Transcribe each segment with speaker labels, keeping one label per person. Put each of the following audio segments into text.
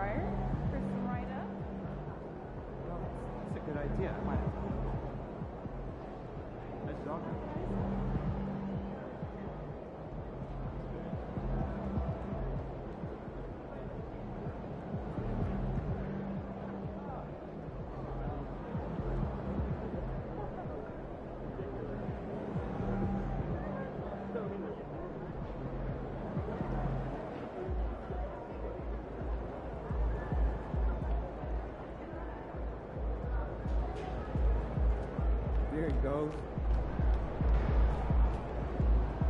Speaker 1: dryer, crisp right up.
Speaker 2: Well, that's a good idea. I might have to. Nice dog. There he goes.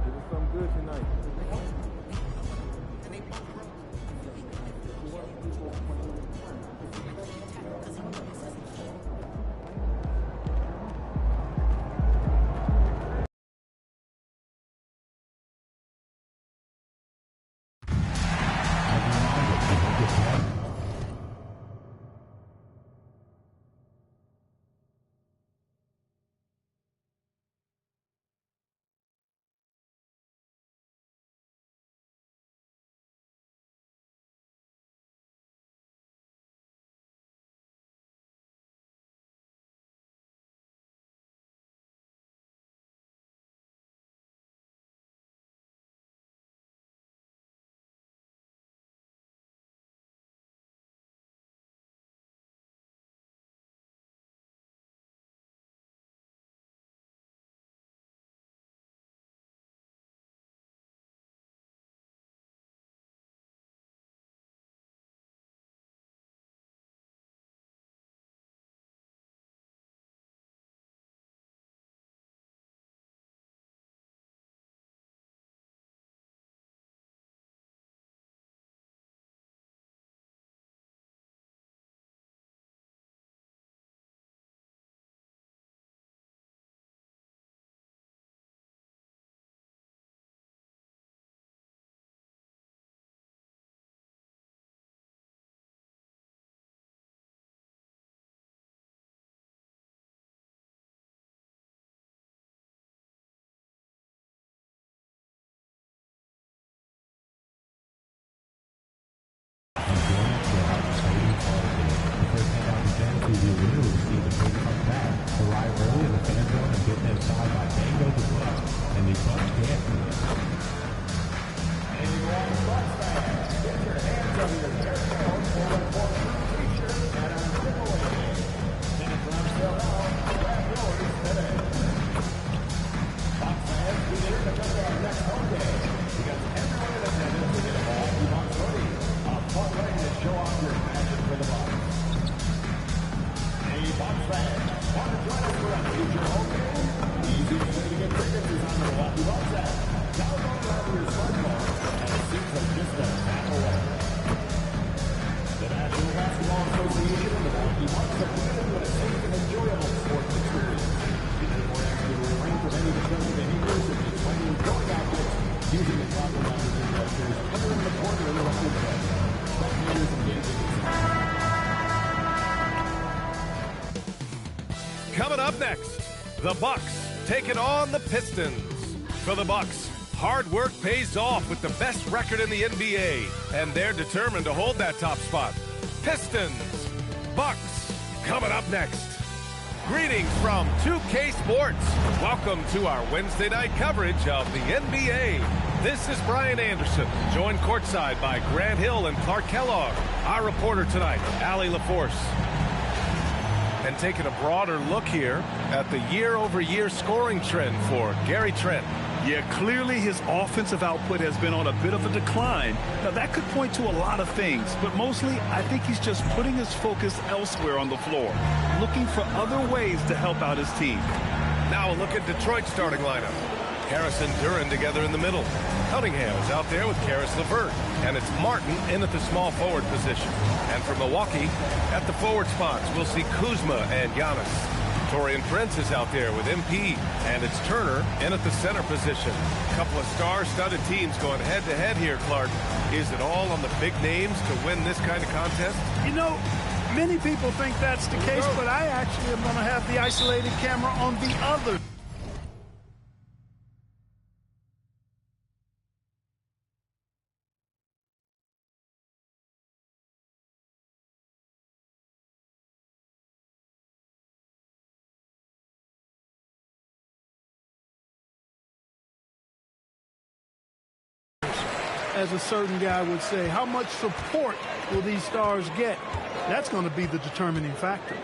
Speaker 2: It was something good tonight.
Speaker 3: Coming up next, the Bucks taking on the Pistons. For the Bucks, hard work pays off with the best record in the NBA, and they're determined to hold that top spot. Pistons, Bucks, coming up next. Greetings from 2K Sports. Welcome to our Wednesday night coverage of the NBA. This is Brian Anderson, joined courtside by Grant Hill and Clark Kellogg. Our reporter tonight, Allie LaForce. And taking a broader look here at the year-over-year scoring trend for Gary Trent.
Speaker 4: Yeah, clearly his offensive output has been on a bit of a decline. Now, that could point to a lot of things, but mostly I think he's just putting his focus elsewhere on the floor, looking for other ways to help out his team.
Speaker 3: Now a look at Detroit's starting lineup. Harris and Duran together in the middle. Cunningham is out there with Karis LeVert, and it's Martin in at the small forward position. And for Milwaukee, at the forward spots, we'll see Kuzma and Giannis. Taurean Prince is out there with MP, and it's Turner in at the center position. A couple of star-studded teams going head-to-head here, Clark. Is it all on the big names to win this kind of contest?
Speaker 4: You know, many people think that's the case, but I actually am going to have the isolated camera on the other
Speaker 5: as a certain guy would say. How much support will these stars get? That's going to be the determining factor.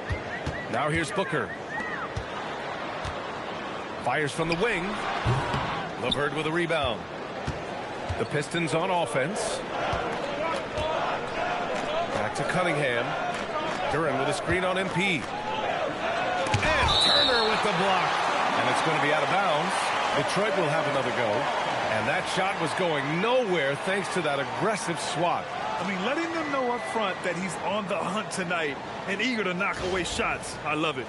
Speaker 3: Now here's Booker. Fires from the wing. LeVert with a rebound. The Pistons on offense. Back to Cunningham. Duran with a screen on MP. And Turner with the block. And it's going to be out of bounds. Detroit will have another go. And that shot was going nowhere thanks to that aggressive swat.
Speaker 4: I mean, letting them know up front that he's on the hunt tonight and eager to knock away shots. I love it.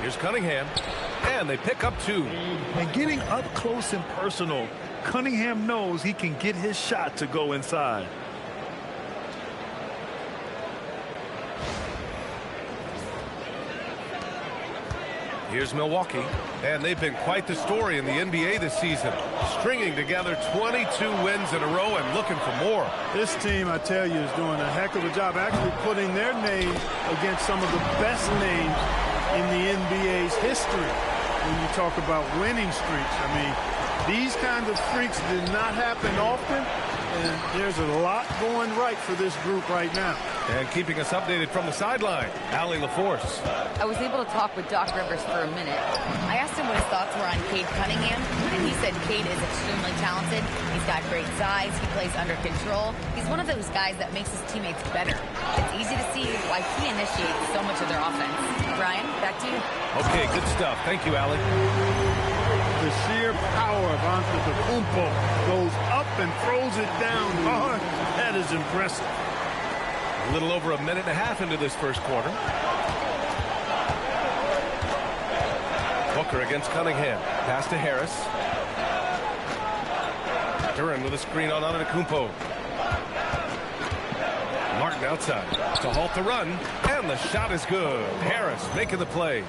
Speaker 3: Here's Cunningham. And they pick up 2.
Speaker 4: And getting up close and personal, Cunningham knows he can get his shot to go inside.
Speaker 3: Here's Milwaukee, and they've been quite the story in the NBA this season, stringing together 22 wins in a row and looking for more.
Speaker 5: This team, I tell you, is doing a heck of a job actually putting their name against some of the best names in the NBA's history when you talk about winning streaks. I mean, these kinds of streaks did not happen often, and there's a lot going right for this group right now.
Speaker 3: And keeping us updated from the sideline, Allie LaForce.
Speaker 6: I was able to talk with Doc Rivers for a minute. I asked him what his thoughts were on Cade Cunningham, and he said Cade is extremely talented. He's got great size. He plays under control. He's one of those guys that makes his teammates better. It's easy to see why he initiates so much of their offense. Brian, back to you.
Speaker 3: Okay, good stuff. Thank you, Allie.
Speaker 5: The sheer power of Antetokounmpo goes up and throws it down hard. That is impressive.
Speaker 3: A little over a minute and a half into this first quarter. Booker against Cunningham. Pass to Harris. Duran with a screen on Antetokounmpo. Martin outside to halt the run. And the shot is good. Harris making the play.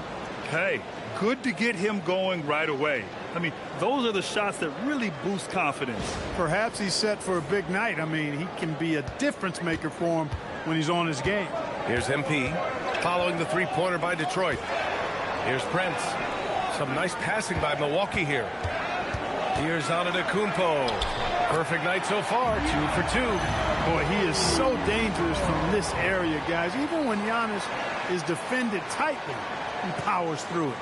Speaker 4: Hey, good to get him going right away. I mean, those are the shots that really boost confidence.
Speaker 5: Perhaps he's set for a big night. I mean, he can be a difference maker for him when he's on his game.
Speaker 3: Here's MP following the three-pointer by Detroit. Here's Prince. Some nice passing by Milwaukee here. Here's Antetokounmpo. Perfect night so far, 2 for 2.
Speaker 5: Boy, he is so dangerous from this area, guys. Even when Giannis is defended tightly, he powers through it.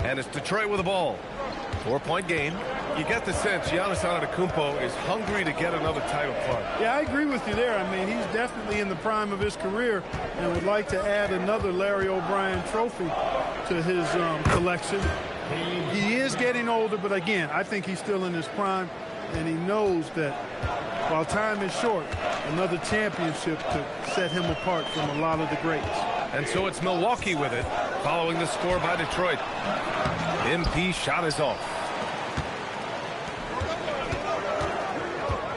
Speaker 3: And it's Detroit with the ball. 4-point game. You get the sense Giannis Antetokounmpo is hungry to get another title card.
Speaker 5: Yeah, I agree with you there. I mean, he's definitely in the prime of his career and would like to add another Larry O'Brien trophy to his collection. He is getting older, but again, I think he's still in his prime, and he knows that while time is short, another championship could set him apart from a lot of the greats.
Speaker 3: And so it's Milwaukee with it, following the score by Detroit. MP shot is off.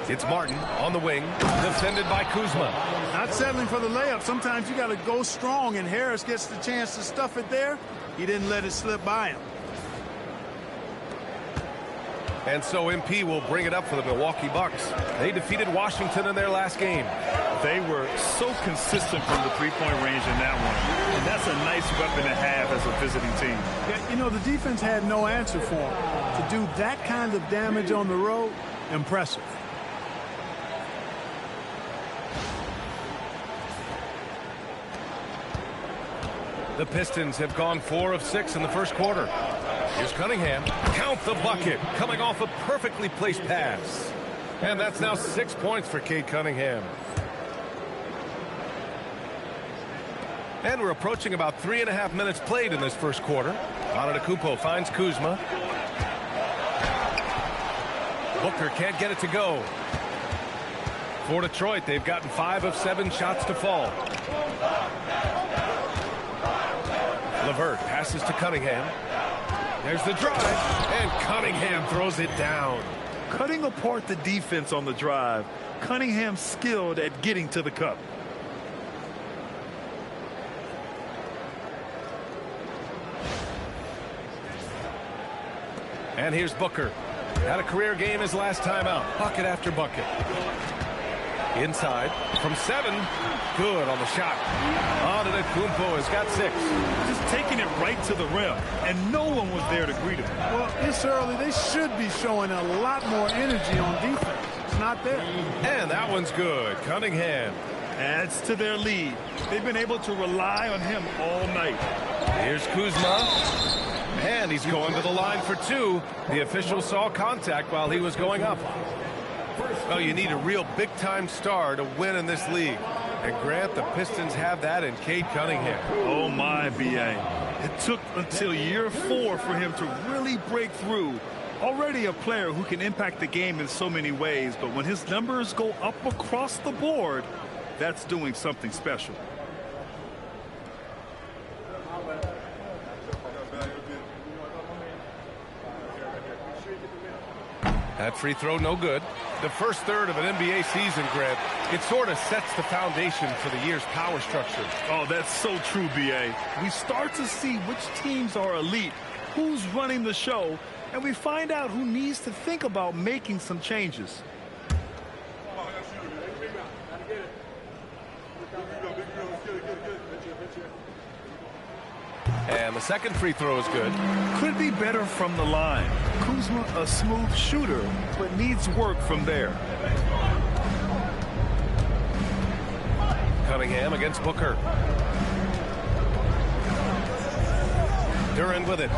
Speaker 3: It's Martin on the wing, defended by Kuzma.
Speaker 5: Not settling for the layup. Sometimes you got to go strong, and Harris gets the chance to stuff it there. He didn't let it slip by him.
Speaker 3: And so MP will bring it up for the Milwaukee Bucks. They defeated Washington in their last game.
Speaker 4: They were so consistent from the three-point range in that one. And that's a nice weapon to have as a visiting team.
Speaker 5: Yeah, you know, the defense had no answer for him. To do that kind of damage on the road, impressive.
Speaker 3: The Pistons have gone 4 of 6 in the first quarter. Here's Cunningham. Count the bucket. Coming off a perfectly placed pass. And that's now 6 points for Cade Cunningham. And we're approaching about 3.5 minutes played in this first quarter. Antetokounmpo finds Kuzma. Booker can't get it to go. For Detroit, they've gotten 5 of 7 shots to fall. LeVert passes to Cunningham. There's the drive, and Cunningham throws it down.
Speaker 4: Cutting apart the defense on the drive. Cunningham skilled at getting to the cup.
Speaker 3: And here's Booker. Had a career game his last time out. Bucket after bucket. Inside from 7. Good on the shot. Antetokounmpo has got 6.
Speaker 4: Just taking it right to the rim, and no one was there to greet him.
Speaker 5: Well, it's early. They should be showing a lot more energy on defense. It's not there.
Speaker 3: And that one's good. Cunningham
Speaker 4: Adds to their lead. They've been able to rely on him all night.
Speaker 3: Here's Kuzma. And he's going to the line for 2. The official saw contact while he was going up. Well, you need a real big-time star to win in this league. And Grant, the Pistons have that in Cade Cunningham.
Speaker 4: Oh, my, B.A. It took until year 4 for him to really break through. Already a player who can impact the game in so many ways, but when his numbers go up across the board, that's doing something special.
Speaker 3: That free throw, no good. The first third of an NBA season, Grant, it sort of sets the foundation for the year's power structure.
Speaker 4: Oh, that's so true, B.A. We start to see which teams are elite, who's running the show, and we find out who needs to think about making some changes.
Speaker 3: And the second free throw is good.
Speaker 4: Could be better from the line. Kuzma, a smooth shooter, but needs work from there.
Speaker 3: Cunningham against Booker. Duran with it.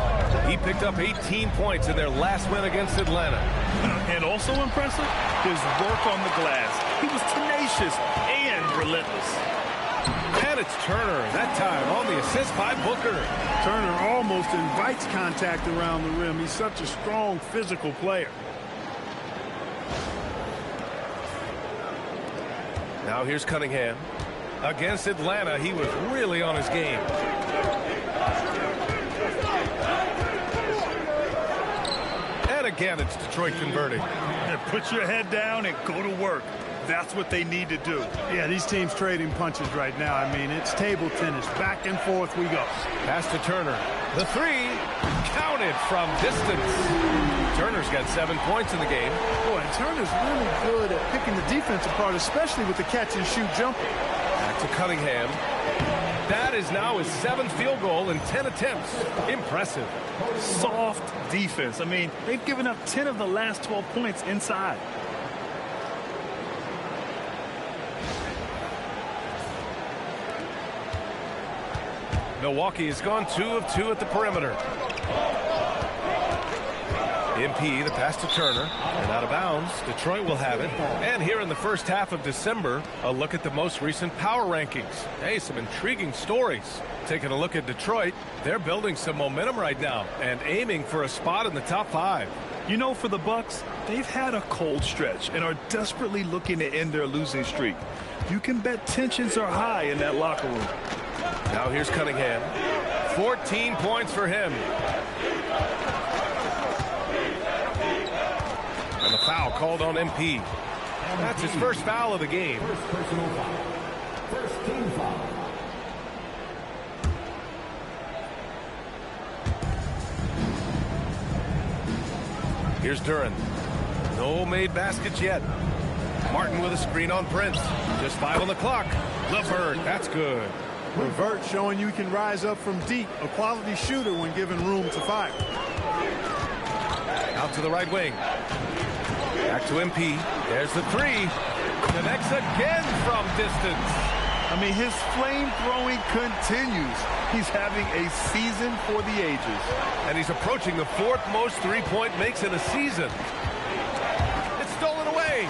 Speaker 3: He picked up 18 points in their last win against Atlanta.
Speaker 4: And also impressive, his work on the glass. He was tenacious and relentless.
Speaker 3: And it's Turner, that time on the assist by Booker.
Speaker 5: Turner almost invites contact around the rim. He's such a strong physical player.
Speaker 3: Now here's Cunningham. Against Atlanta, he was really on his game. And again, it's Detroit converting.
Speaker 4: And put your head down and go to work. That's what they need to do.
Speaker 5: Yeah, these teams trading punches right now. I mean, it's table tennis. Back and forth we go.
Speaker 3: Pass to Turner. The 3 counted from distance. Turner's got 7 points in the game.
Speaker 5: Boy, and Turner's really good at picking the defense apart, especially with the catch-and-shoot jumper.
Speaker 3: Back to Cunningham. That is now his 7th field goal in 10 attempts. Impressive.
Speaker 4: Soft defense. I mean, they've given up 10 of the last 12 points inside.
Speaker 3: Milwaukee has gone 2 of 2 at the perimeter. MP, the pass to Turner, and out of bounds. Detroit will have it. And here in the first half of December, a look at the most recent power rankings. Hey, some intriguing stories. Taking a look at Detroit, they're building some momentum right now and aiming for a spot in the top 5.
Speaker 4: You know, for the Bucks, they've had a cold stretch and are desperately looking to end their losing streak. You can bet tensions are high in that locker room.
Speaker 3: Now here's Cunningham. 14 points for him. And the foul called on MP. That's his first foul of the game.
Speaker 7: First team foul.
Speaker 3: Here's Duran. No made baskets yet. Martin with a screen on Prince. Just 5 on the clock. LeVert, that's good.
Speaker 5: LeVert showing you can rise up from deep. A quality shooter when given room to fire.
Speaker 3: Out to the right wing. Back to MP. There's the 3. Connects again from distance.
Speaker 4: I mean, his flame throwing continues. He's having a season for the ages.
Speaker 3: And he's approaching the 4th most three-point makes in a season. It's stolen away.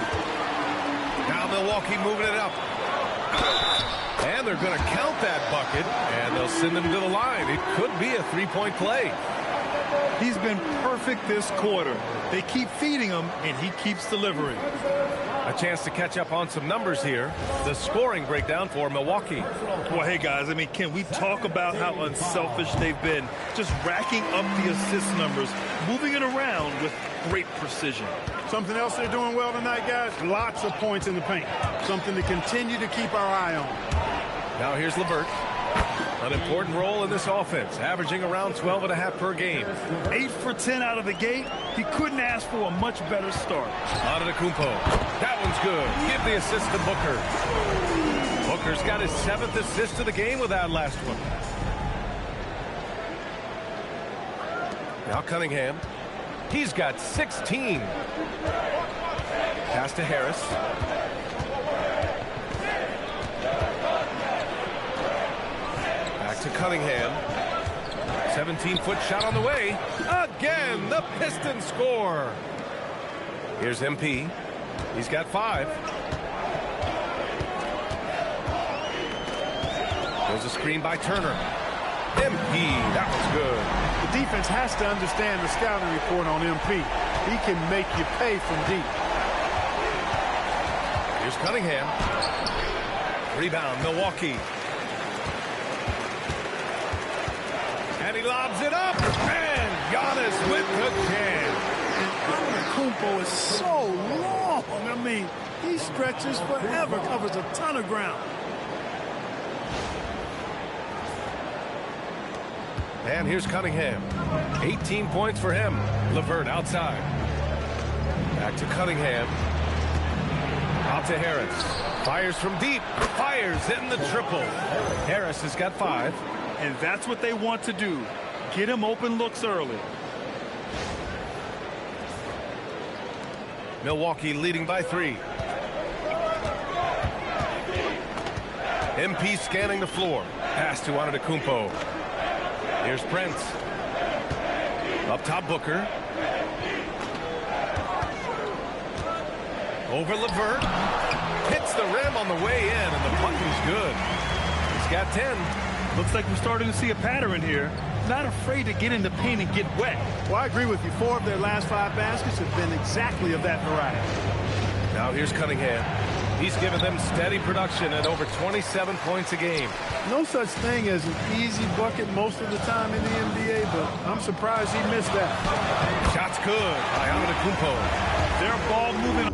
Speaker 3: Now Milwaukee moving it up. And they're going to count that bucket, and they'll send him to the line. It could be a three-point play.
Speaker 4: He's been perfect this quarter. They keep feeding him, and he keeps delivering.
Speaker 3: A chance to catch up on some numbers here. The scoring breakdown for Milwaukee.
Speaker 4: Well, hey, guys, I mean, can we talk about how unselfish they've been? Just racking up the assist numbers, moving it around with great precision.
Speaker 5: Something else they're doing well tonight, guys. Lots of points in the paint. Something to continue to keep our eye on.
Speaker 3: Now here's LeVert. An important role in this offense, averaging around 12.5 per game.
Speaker 4: 8 for 10 out of the gate. He couldn't ask for a much better start.
Speaker 3: Antetokounmpo. That one's good. Give the assist to Booker. Booker's got his 7th assist of the game with that last one. Now Cunningham. He's got 16. Pass to Harris. Back to Cunningham. 17-foot shot on the way. Again, the Pistons score. Here's MP. He's got 5. There's a screen by Turner. MP, that was good.
Speaker 5: The defense has to understand the scouting report on MP. He can make you pay from deep.
Speaker 3: Here's Cunningham. Rebound, Milwaukee. And he lobs it up. And Giannis with the jam.
Speaker 5: Antetokounmpo is so long. I mean, he stretches forever, covers a ton of ground.
Speaker 3: And here's Cunningham. 18 points for him. LeVert outside. Back to Cunningham. Out to Harris. Fires from deep. Fires in the triple. Harris has got 5.
Speaker 4: And that's what they want to do. Get him open looks early.
Speaker 3: Milwaukee leading by 3. MP scanning the floor. Pass to Antetokounmpo. Here's Prince. Up top, Booker. Over LeVert. Hits the rim on the way in, and the bucket's good. He's got 10.
Speaker 4: Looks like we're starting to see a pattern here. Not afraid to get in the paint and get wet.
Speaker 5: Well, I agree with you. 4 of their last 5 baskets have been exactly of that variety.
Speaker 3: Now here's Cunningham. He's given them steady production at over 27 points a game.
Speaker 5: No such thing as an easy bucket most of the time in the NBA, but I'm surprised he missed that.
Speaker 3: Shot's good by Antetokounmpo.
Speaker 4: Their ball moving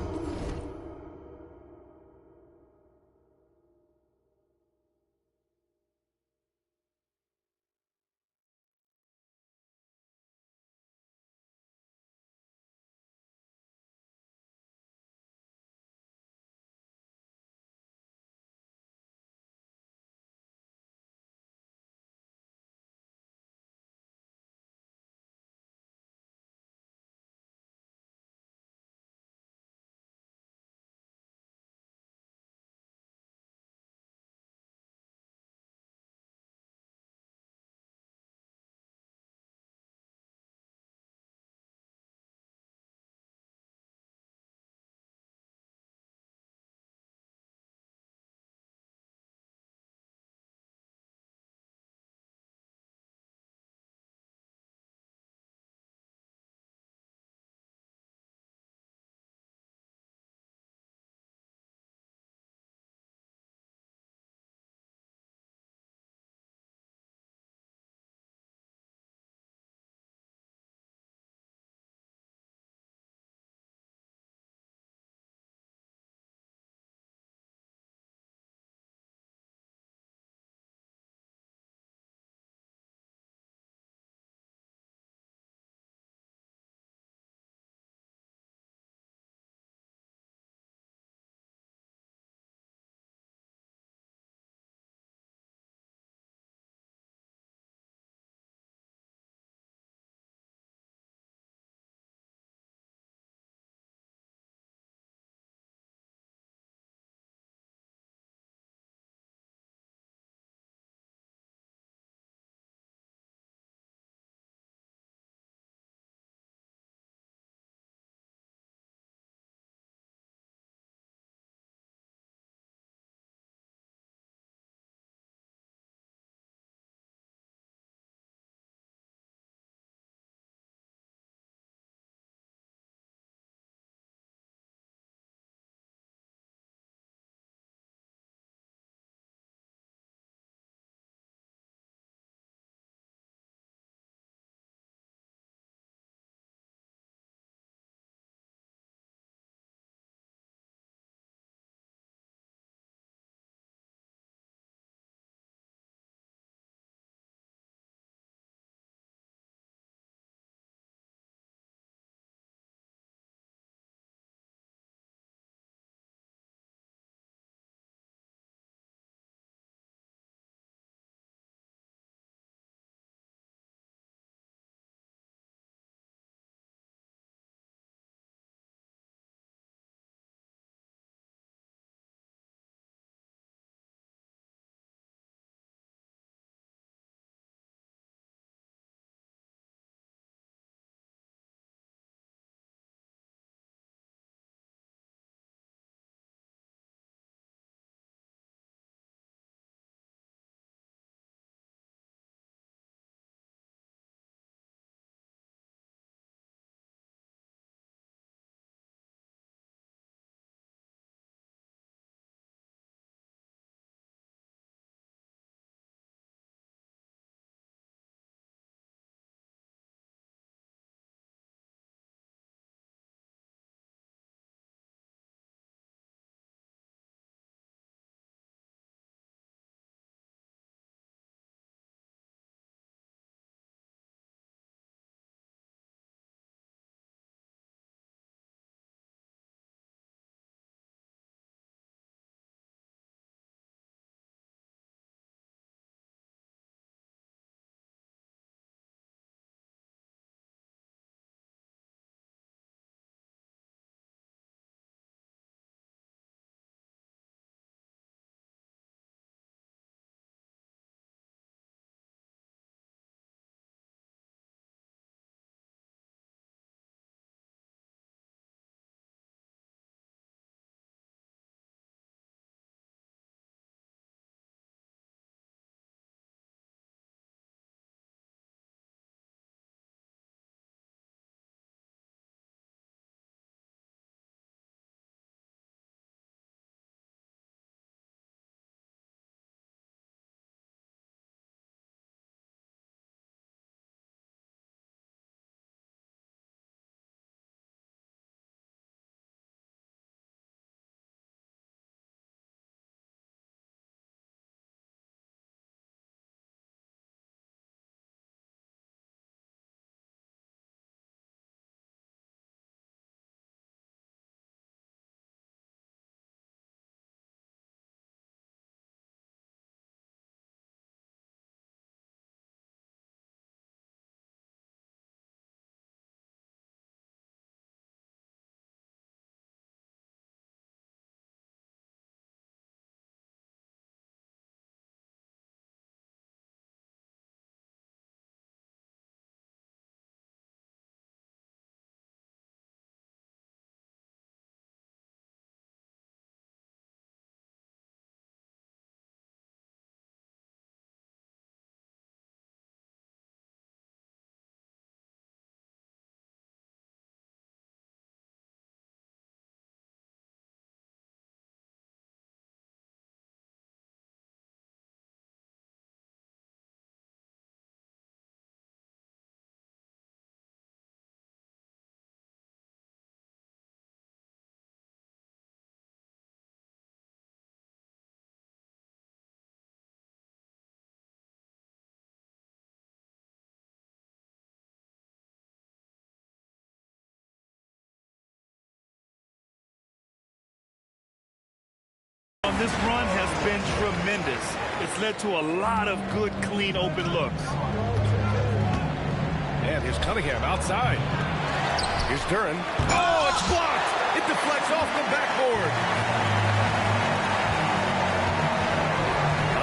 Speaker 4: this run has been tremendous. It's led to a lot of good, clean, open looks.
Speaker 3: And here's Cunningham outside. Here's Duran. Oh, it's blocked. It deflects off the backboard.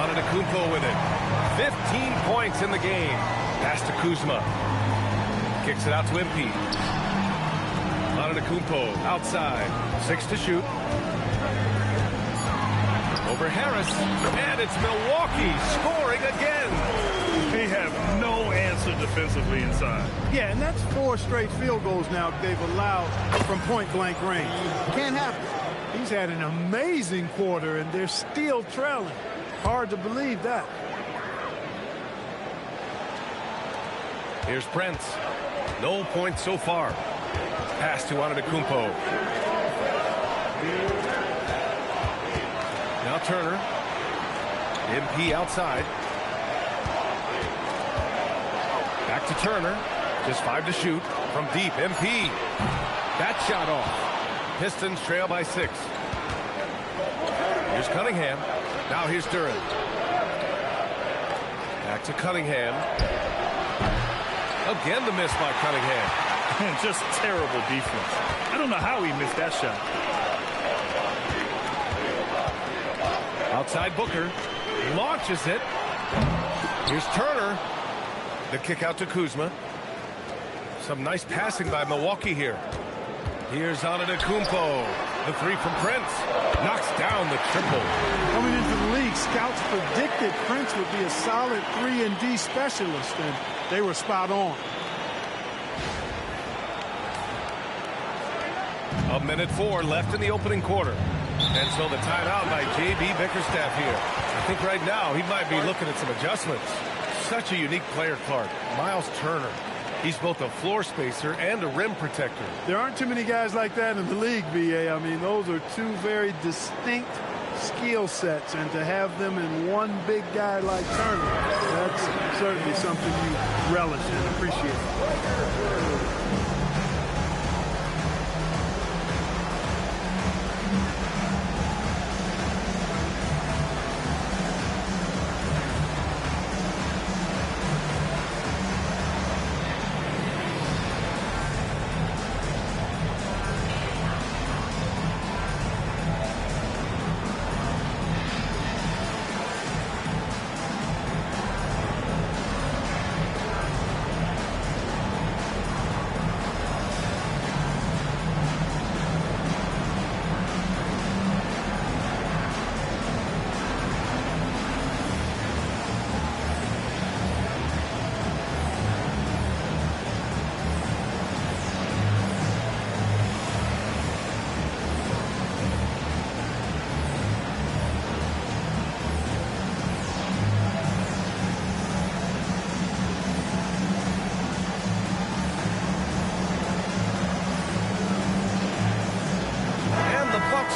Speaker 3: Antetokounmpo with it. 15 points in the game. Pass to Kuzma. Kicks it out to MP. Antetokounmpo outside. 6 to shoot. Over Harris. And it's Milwaukee scoring again.
Speaker 4: They have no answer defensively inside.
Speaker 5: Yeah, and that's 4 straight field goals now they've allowed from point-blank range. Can't happen. He's had an amazing quarter, and they're still trailing. Hard to believe that.
Speaker 3: Here's Prince. No points so far. Pass to Antetokounmpo. Now Turner. MP outside. Back to Turner. Just 5 to shoot. From deep, MP. That shot off. Pistons trail by 6. Here's Cunningham. Now here's Duran. Back to Cunningham. Again the miss by Cunningham.
Speaker 4: Just terrible defense. I don't know how he missed that shot.
Speaker 3: Outside Booker. Launches it. Here's Turner. The kick out to Kuzma. Some nice passing by Milwaukee here. Here's Antetokounmpo. The 3 from Prince. Knocks down the triple.
Speaker 5: Coming into the league, scouts predicted Prince would be a solid 3-and-D specialist, and they were spot on.
Speaker 3: A minute 4 left in the opening quarter. And so the timeout by J.B. Bickerstaff here. I think right now he might be looking at some adjustments. Such a unique player, Clark. Miles Turner. He's both a floor spacer and a rim protector.
Speaker 5: There aren't too many guys like that in the league, B.A. I mean, those are 2 very distinct skill sets, and to have them in one big guy like Turner, that's certainly something you relish and appreciate.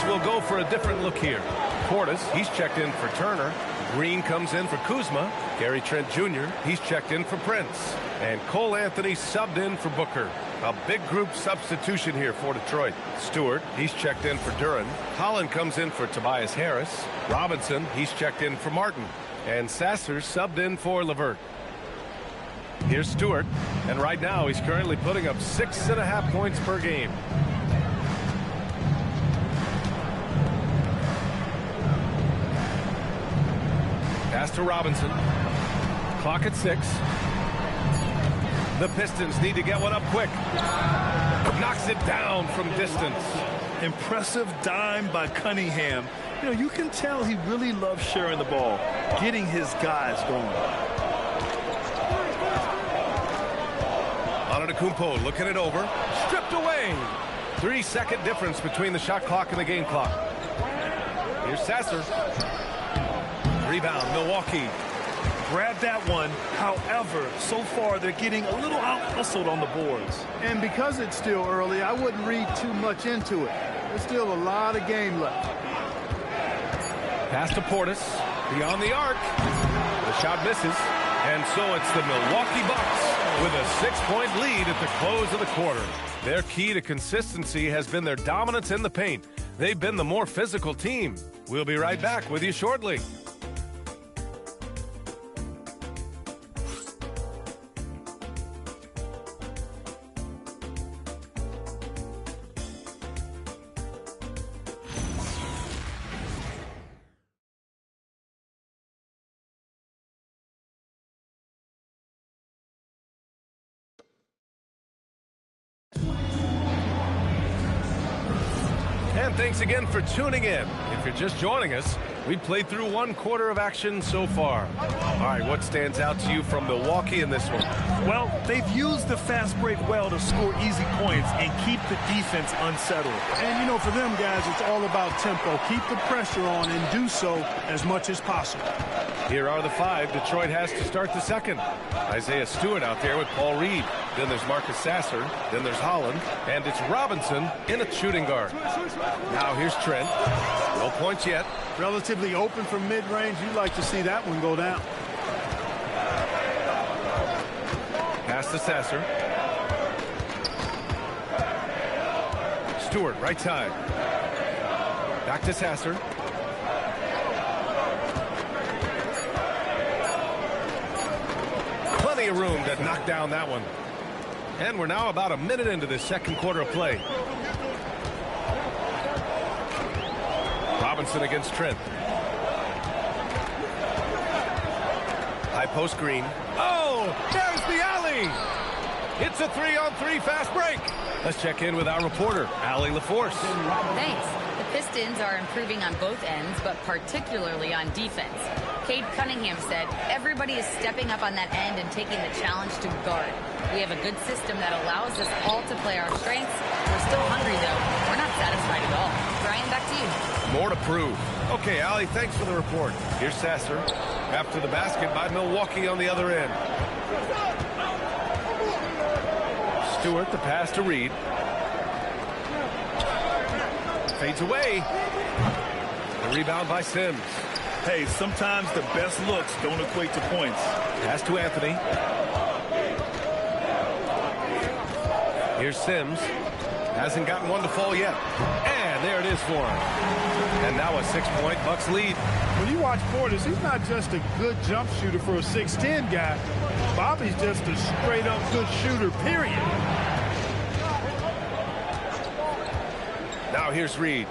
Speaker 3: Will go for a different look here. Portis, he's checked in for Turner. Green comes in for Kuzma. Gary Trent Jr., he's checked in for Prince. And Cole Anthony subbed in for Booker. A big group substitution here for Detroit. Stewart, he's checked in for Duran. Holland comes in for Tobias Harris. Robinson, he's checked in for Martin. And Sasser subbed in for LeVert. Here's Stewart. And right now he's currently putting up 6.5 points per game. Pass to Robinson. Clock at 6. The Pistons need to get one up quick. Knocks it down from distance.
Speaker 4: Impressive dime by Cunningham. You know, you can tell he really loves sharing the ball, getting his guys going.
Speaker 3: Antetokounmpo looking it over. Stripped away. 3-second difference between the shot clock and the game clock. Here's Sasser. Rebound, Milwaukee.
Speaker 4: Grab that one. However, so far they're getting a little out-hustled on the boards.
Speaker 5: And because it's still early, I wouldn't read too much into it. There's still a lot of game left.
Speaker 3: Pass to Portis. Beyond the arc. The shot misses. And so it's the Milwaukee Bucks with a 6-point lead at the close of the quarter. Their key to consistency has been their dominance in the paint. They've been the more physical team. We'll be right back with you shortly. And thanks again for tuning in. If you're just joining us, we've played through 1 quarter of action so far. All right, what stands out to you from Milwaukee in this one?
Speaker 4: Well, they've used the fast break well to score easy points and keep the defense unsettled.
Speaker 5: And, you know, for them guys, it's all about tempo. Keep the pressure on and do so as much as possible.
Speaker 3: Here are the 5 Detroit has to start the second. Isaiah Stewart out there with Paul Reed. Then there's Marcus Sasser. Then there's Holland. And it's Robinson in at shooting guard. Now here's Trent. No points yet.
Speaker 5: Relatively open from mid-range. You'd like to see that one go down.
Speaker 3: Pass to Sasser. Stewart, right side. Back to Sasser. Plenty of room to knock down that one. And we're now about a minute into this second quarter of play. Robinson against Trent. High post Green. Oh, there's the alley. It's a 3-on-3 fast break. Let's check in with our reporter, Allie LaForce.
Speaker 6: Thanks. The Pistons are improving on both ends, but particularly on defense. Cade Cunningham said, everybody is stepping up on that end and taking the challenge to guard. We have a good system that allows us all to play our strengths. We're still hungry, though. We're not satisfied at all. Brian, back to you.
Speaker 3: More to prove. Okay, Allie, thanks for the report. Here's Sasser. After the basket by Milwaukee on the other end. Stewart, the pass to Reed. Fades away. The rebound by Sims.
Speaker 4: Hey, sometimes the best looks don't equate to points.
Speaker 3: Pass to Anthony. Here's Sims. Hasn't gotten one to fall yet. And there it is for him. And now a 6-point Bucks lead.
Speaker 5: When you watch Portis, he's not just a good jump shooter for a 6'10 guy. Bobby's just a straight-up good shooter, period.
Speaker 3: Now here's Reed.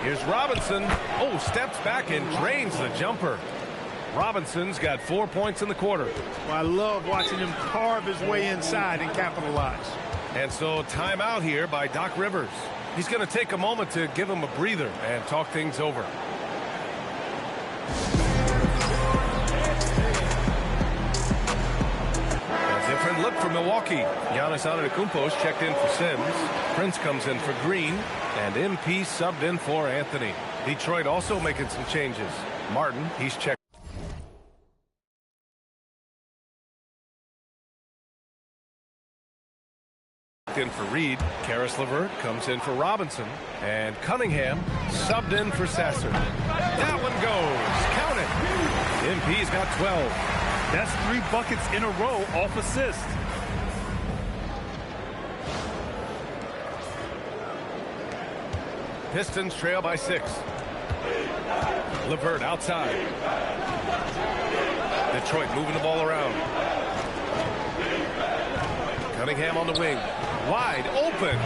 Speaker 3: Here's Robinson. Oh, steps back and drains the jumper. Robinson's got 4 points in the quarter.
Speaker 5: Well, I love watching him carve his way inside and capitalize.
Speaker 3: And so timeout here by Doc Rivers. He's going to take a moment to give him a breather and talk things over. A different look for Milwaukee. Giannis Antetokounmpo's checked in for Sims. Prince comes in for Green. And MP subbed in for Anthony. Detroit also making some changes. Martin, he's checked in for Reed. Karis LeVert comes in for Robinson. And Cunningham subbed in for Sasser. That one goes. Count it. MP's got 12.
Speaker 4: That's 3 buckets in a row off assist.
Speaker 3: Pistons trail by 6. LeVert outside. Detroit moving the ball around. Cunningham on the wing. Wide open.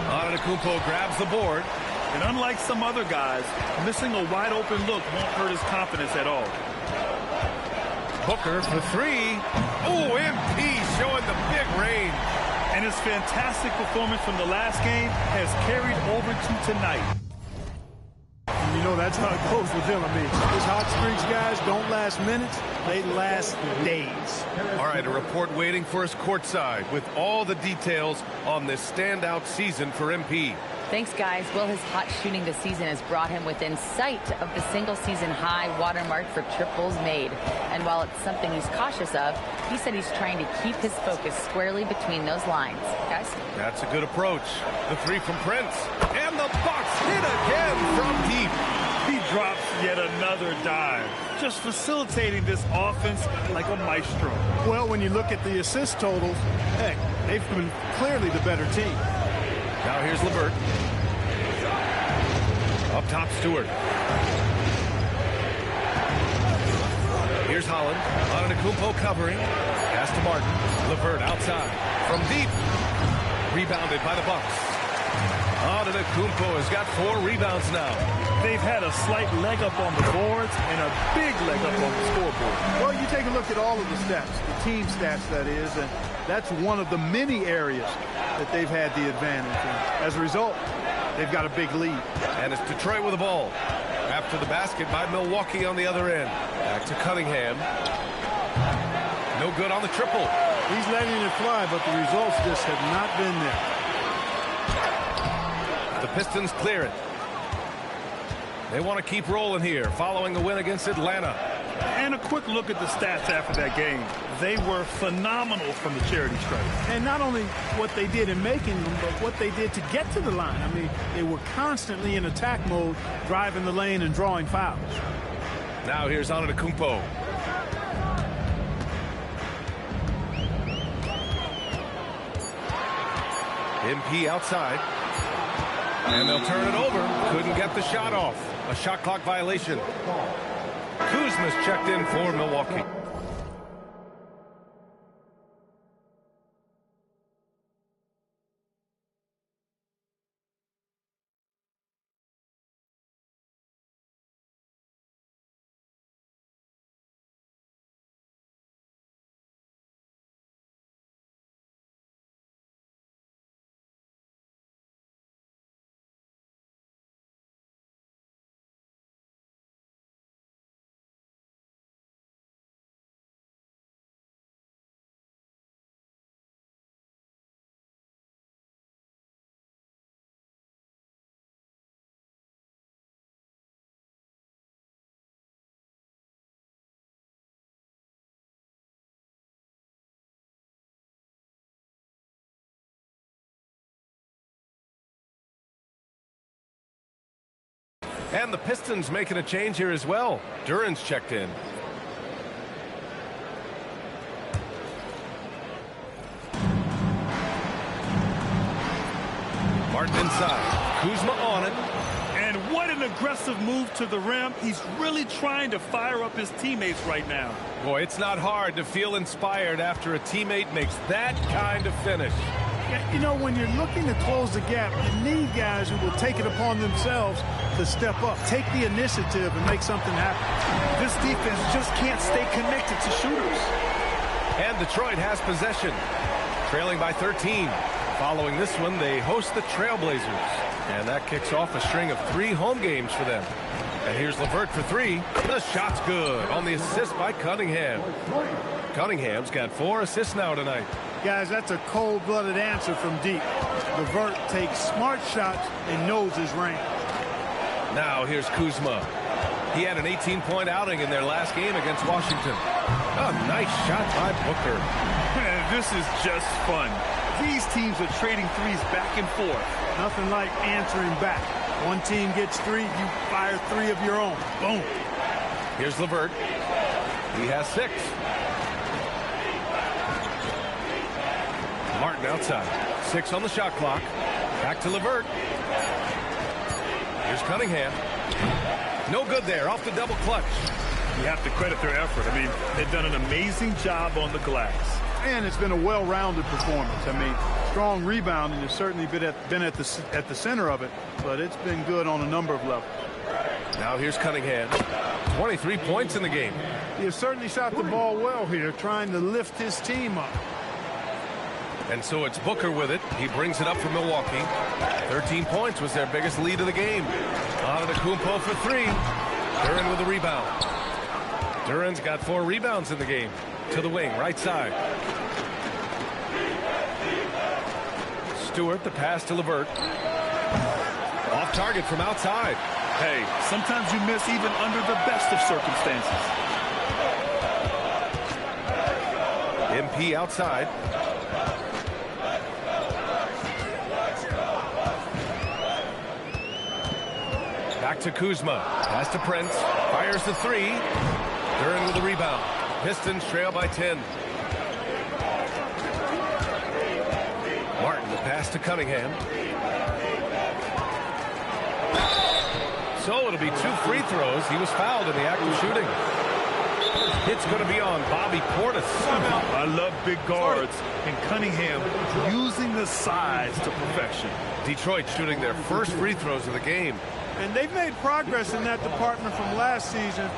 Speaker 3: Antetokounmpo grabs the board.
Speaker 4: And unlike some other guys, missing a wide open look won't hurt his confidence at all.
Speaker 3: Booker for 3. Oh, MP showing the big range.
Speaker 4: And his fantastic performance from the last game has carried over to tonight.
Speaker 5: You know, that's how it goes with him. I mean, his hot streaks, guys, don't last minutes. They last days.
Speaker 3: All right, a report waiting for us courtside with all the details on this standout season for MP.
Speaker 6: Thanks, guys. Well, his hot shooting this season has brought him within sight of the single-season high watermark for triples made. And while it's something he's cautious of, he said he's trying to keep his focus squarely between those lines. Guys?
Speaker 3: That's a good approach. The 3 from Prince. And the Bucks hit again from deep.
Speaker 4: He drops yet another dime. Just facilitating this offense like a maestro.
Speaker 5: Well, when you look at the assist totals, heck, they've been clearly the better team.
Speaker 3: Now here's LeVert. Up top, Stewart. Here's Holland. Antetokounmpo covering. Pass to Martin. LeVert outside. From deep. Rebounded by the Bucks. Antetokounmpo has got 4 rebounds now.
Speaker 4: They've had a slight leg up on the boards and a big leg up on the scoreboard.
Speaker 5: Well, you take a look at all of the stats, the team stats that is, and that's one of the many areas that they've had the advantage. And as a result, they've got a big lead.
Speaker 3: And it's Detroit with the ball. After the basket by Milwaukee on the other end. Back to Cunningham. No good on the triple.
Speaker 5: He's letting it fly, but the results just have not been there.
Speaker 3: The Pistons clear it. They want to keep rolling here following the win against Atlanta.
Speaker 4: And a quick look at the stats after that game. They were phenomenal from the charity stripe.
Speaker 5: And not only what they did in making them, but what they did to get to the line. I mean, they were constantly in attack mode, driving the lane and drawing fouls.
Speaker 3: Now here's Antetokounmpo. MP outside. And they'll turn it over. Couldn't get the shot off. A shot clock violation. Kuzma's checked in for Milwaukee. And the Pistons making a change here as well. Duran's checked in. Martin inside. Kuzma on it.
Speaker 4: And what an aggressive move to the rim. He's really trying to fire up his teammates right now.
Speaker 3: Boy, it's not hard to feel inspired after a teammate makes that kind of finish.
Speaker 5: Yeah, you know, when you're looking to close the gap, you need guys who will take it upon themselves to step up, take the initiative, and make something happen.
Speaker 4: This defense just can't stay connected to shooters.
Speaker 3: And Detroit has possession, trailing by 13. Following this one, they host the Trailblazers. And that kicks off a string of 3 home games for them. And here's LeVert for 3. The shot's good on the assist by Cunningham. Cunningham's got 4 assists now tonight.
Speaker 5: Guys, that's a cold-blooded answer from deep. LeVert takes smart shots and knows his range.
Speaker 3: Now here's Kuzma. He had an 18-point outing in their last game against Washington. A nice shot by Booker.
Speaker 4: This is just fun. These teams are trading threes back and forth.
Speaker 5: Nothing like answering back. One team gets 3, you fire 3 of your own. Boom.
Speaker 3: Here's LeVert. He has 6. Martin outside. 6 on the shot clock. Back to LeVert. Here's Cunningham. No good there. Off the double clutch.
Speaker 4: You have to credit their effort. I mean, they've done an amazing job on the glass.
Speaker 5: And it's been a well-rounded performance. I mean, strong rebounding has certainly been at the center of it, but it's been good on a number of levels.
Speaker 3: Now here's Cunningham. 23 points in the game.
Speaker 5: He has certainly shot the ball well here, trying to lift his team up.
Speaker 3: And so it's Booker with it. He brings it up for Milwaukee. 13 points was their biggest lead of the game. Antetokounmpo for 3. Duran with the rebound. Duran's got 4 rebounds in the game. To the wing, right side. Stewart, the pass to LeVert. Off target from outside.
Speaker 4: Hey, sometimes you miss even under the best of circumstances.
Speaker 3: MP outside. Back to Kuzma. Pass to Prince. Fires the three. Duran with the rebound. Pistons trail by 10. Martin, the pass to Cunningham. So it'll be 2 free throws. He was fouled in the act of shooting. It's going to be on Bobby Portis.
Speaker 4: I love big guards, and Cunningham using the size to perfection.
Speaker 3: Detroit shooting their first free throws of the game.
Speaker 5: And they've made progress in that department from last season.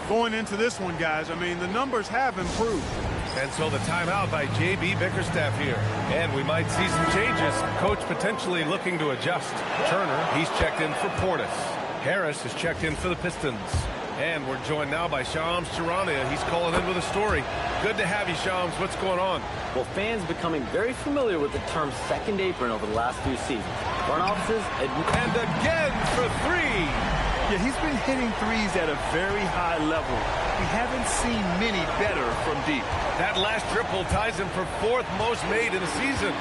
Speaker 5: Going into this one, guys, I mean, the numbers have improved.
Speaker 3: And so the timeout by J.B. Bickerstaff here. And we might see some changes. Coach potentially looking to adjust. Turner, he's checked in for Portis. Harris is checked in for the Pistons. And we're joined now by Shams Charania. He's calling in with a story. Good to have you, Shams. What's going on?
Speaker 7: Well, fans becoming very familiar with the term second apron over the last few seasons. Front offices...
Speaker 3: And again for three.
Speaker 4: Yeah, he's been hitting threes at a very high level. We haven't seen many better from deep.
Speaker 3: That last triple ties him for 4th most made in the season.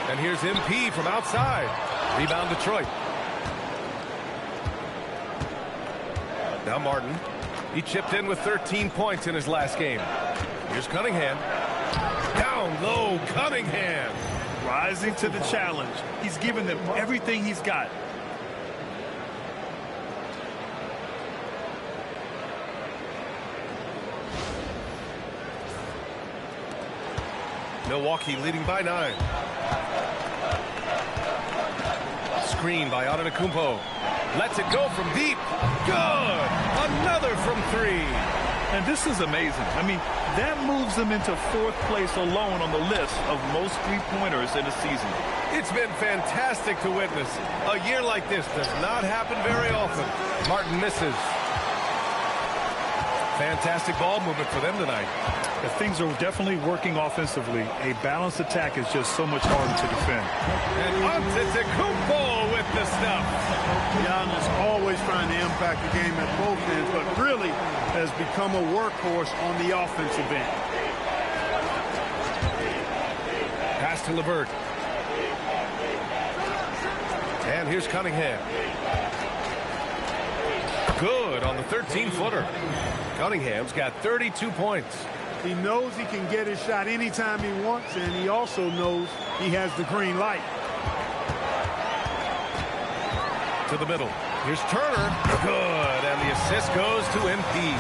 Speaker 3: And here's MP from outside. Rebound Detroit. Now Martin. He chipped in with 13 points in his last game. Here's Cunningham. Down low, Cunningham.
Speaker 4: Rising to the challenge. He's given them everything he's got.
Speaker 3: Milwaukee leading by 9. Screen by Antetokounmpo. Lets it go from deep. Good. Another from 3.
Speaker 4: And this is amazing. I mean, that moves them into 4th place alone on the list of most three-pointers in a season.
Speaker 3: It's been fantastic to witness. A year like this does not happen very often. Martin misses. Fantastic ball movement for them tonight.
Speaker 4: If things are definitely working offensively, a balanced attack is just so much harder to defend.
Speaker 3: And Antetokounmpo with the stuff.
Speaker 5: Giannis always trying to impact the game at both ends, but really has become a workhorse on the offensive end.
Speaker 3: Pass to LeVert. And here's Cunningham. Good on the 13-footer. Cunningham's got 32 points.
Speaker 5: He knows he can get his shot anytime he wants, and he also knows he has the green light.
Speaker 3: To the middle. Here's Turner. Good. And the assist goes to MP.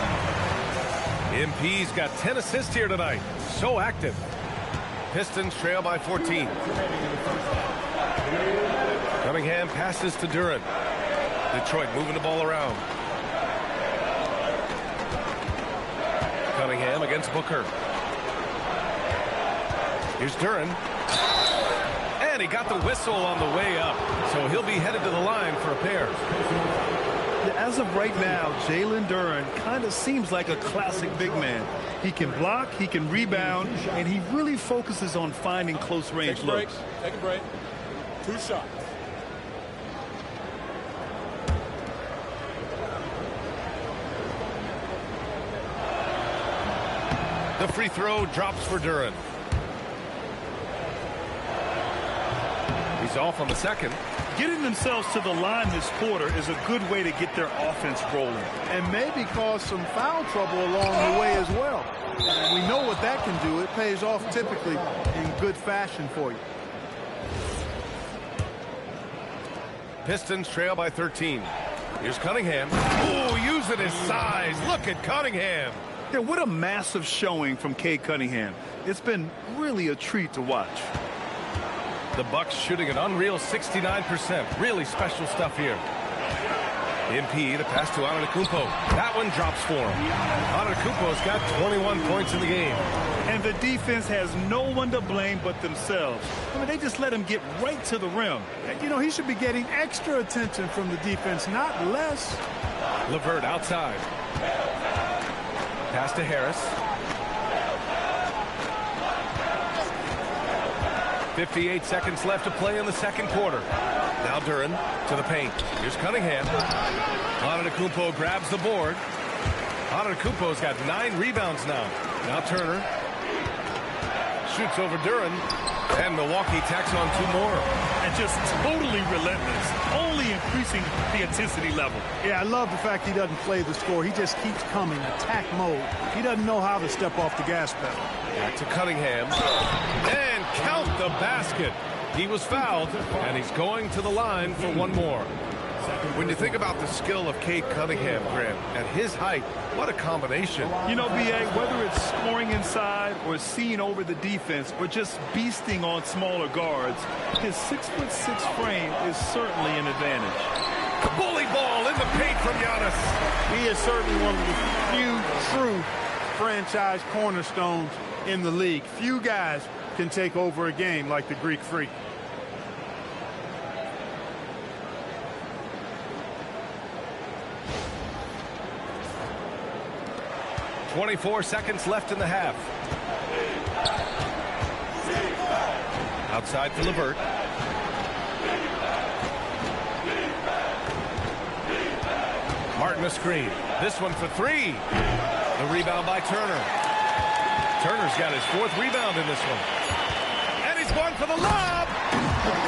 Speaker 3: MP's got 10 assists here tonight. So active. Pistons trail by 14. Cunningham passes to Duran. Detroit moving the ball around. Cunningham against Booker. Here's Duran. And he got the whistle on the way up, so he'll be headed to the line for a pair.
Speaker 4: Yeah, as of right now, Jalen Duren kind of seems like a classic big man. He can block, he can rebound, and he really focuses on finding close range looks.
Speaker 8: Take a break. 2 shots.
Speaker 3: The free throw drops for Duren. He's off on the second.
Speaker 4: Getting themselves to the line this quarter is a good way to get their offense rolling.
Speaker 5: And maybe cause some foul trouble along the way as well. We know what that can do. It pays off typically in good fashion for you.
Speaker 3: Pistons trail by 13. Here's Cunningham. Oh, using his size. Look at Cunningham.
Speaker 4: Yeah, what a massive showing from Cade Cunningham. It's been really a treat to watch.
Speaker 3: The Bucks shooting an unreal 69%. Really special stuff here. In PE, the pass to Antetokounmpo. That one drops for him. Antetokounmpo's got 21 points in the game.
Speaker 4: And the defense has no one to blame but themselves. I mean, they just let him get right to the rim.
Speaker 5: You know, he should be getting extra attention from the defense, not less.
Speaker 3: LeVert outside. Pass to Harris. 58 seconds left to play in the second quarter. Now Duren to the paint. Here's Cunningham. Antetokounmpo grabs the board. Antetokounmpo's got 9 rebounds now. Now Turner shoots over Duren. And Milwaukee tacks on 2 more.
Speaker 4: And just totally relentless, only increasing the intensity level.
Speaker 5: Yeah, I love the fact he doesn't play the score. He just keeps coming, attack mode. He doesn't know how to step off the gas pedal.
Speaker 3: Back to Cunningham. And count the basket. He was fouled, and he's going to the line for 1 more. When you think about the skill of Cade Cunningham, Grant, at his height, what a combination.
Speaker 4: You know, B.A., whether it's scoring inside or seeing over the defense or just beasting on smaller guards, his 6'6" frame is certainly an advantage.
Speaker 3: Bully ball in the paint from Giannis.
Speaker 5: He is certainly one of the few true franchise cornerstones in the league. Few guys can take over a game like the Greek Freak.
Speaker 3: .24 seconds left in the half. Outside for LeVert. Martin a screen. This one for 3. The rebound by Turner. Turner's got his 4th rebound in this one. And he's going for the lob.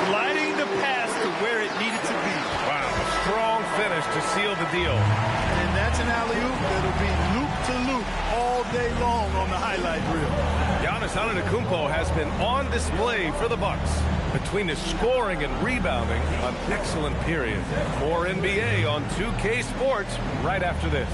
Speaker 4: Gliding the pass to where it needed to be.
Speaker 3: Wow, a strong finish to seal the deal.
Speaker 5: And that's an alley-oop that'll be loop-to-loop all day long on the highlight reel.
Speaker 3: Giannis Antetokounmpo has been on display for the Bucks. Between his scoring and rebounding, an excellent period. More NBA on 2K Sports right after this.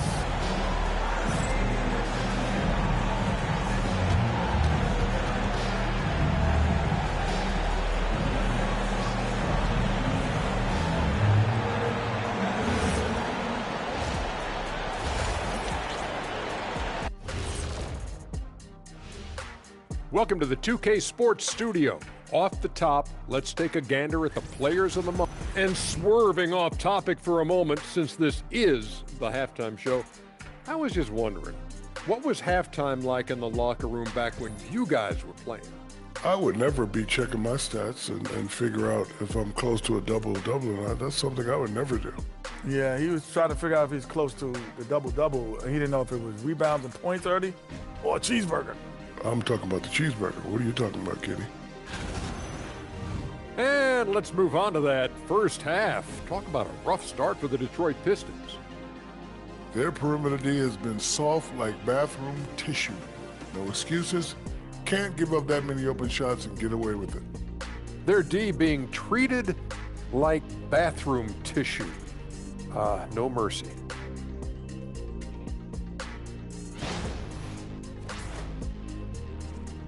Speaker 9: Welcome to the 2K Sports Studio. Off the top, let's take a gander at the players of the month. And swerving off topic for a moment, since this is the halftime show, I was just wondering, what was halftime like in the locker room back when you guys were playing?
Speaker 10: I would never be checking my stats and figure out if I'm close to a double-double or not. That's something I would never do.
Speaker 8: Yeah, he was trying to figure out if he's close to the double-double. He didn't know if it was rebounds and points early or a cheeseburger.
Speaker 10: I'm talking about the cheeseburger. What are you talking about, Kitty?
Speaker 9: And let's move on to that first half. Talk about a rough start for the Detroit Pistons.
Speaker 10: Their perimeter D has been soft like bathroom tissue. No excuses. Can't give up that many open shots and get away with it.
Speaker 9: Their D being treated like bathroom tissue. No mercy.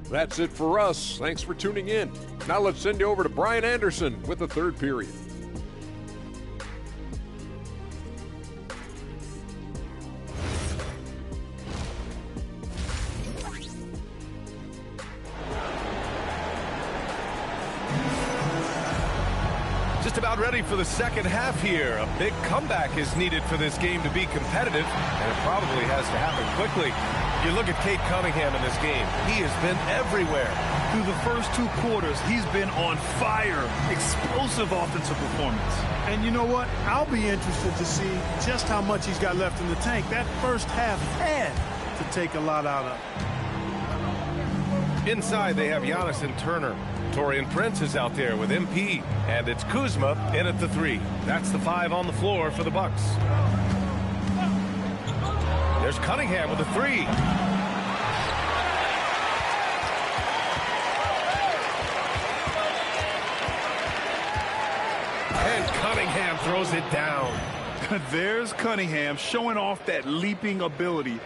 Speaker 9: That's it for us. Thanks for tuning in. Now let's send you over to Brian Anderson with the third period.
Speaker 3: about ready for the second half here. A big comeback is needed for this game to be competitive, and it probably has to happen quickly. You look at Cade Cunningham in this game. He has been everywhere.
Speaker 4: Through the first 2 quarters, he's been on fire. Explosive offensive performance.
Speaker 5: And you know what? I'll be interested to see just how much he's got left in the tank. That first half had to take a lot out of it.
Speaker 3: Inside, they have Giannis and Turner. Torian Prince is out there with MP, and it's Kuzma in at the 3. That's the 5 on the floor for the Bucks. There's Cunningham with a 3. And Cunningham throws it down.
Speaker 4: There's Cunningham showing off that leaping ability.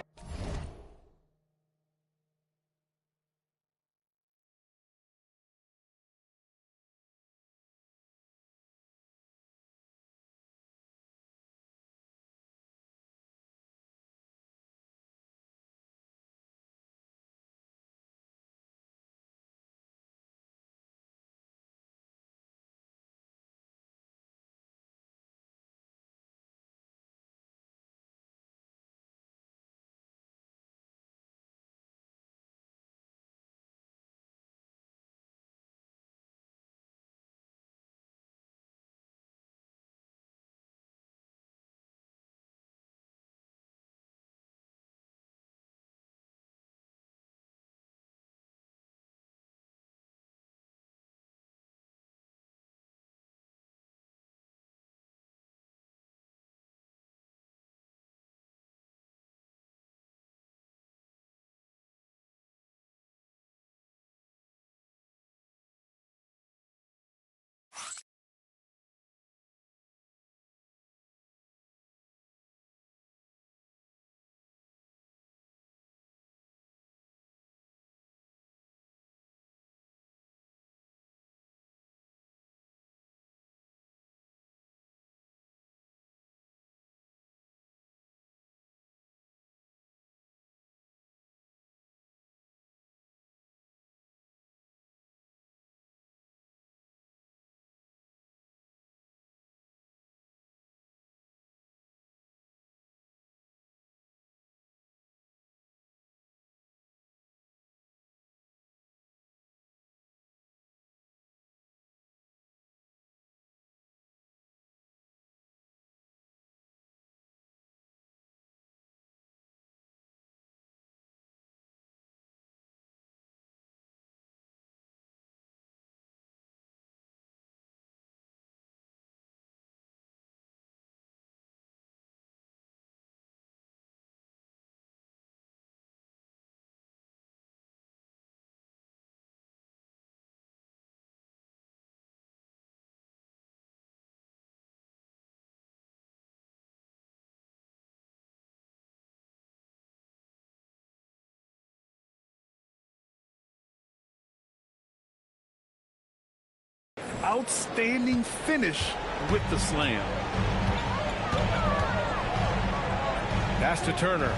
Speaker 4: Outstanding finish with the slam.
Speaker 3: Pass to Turner.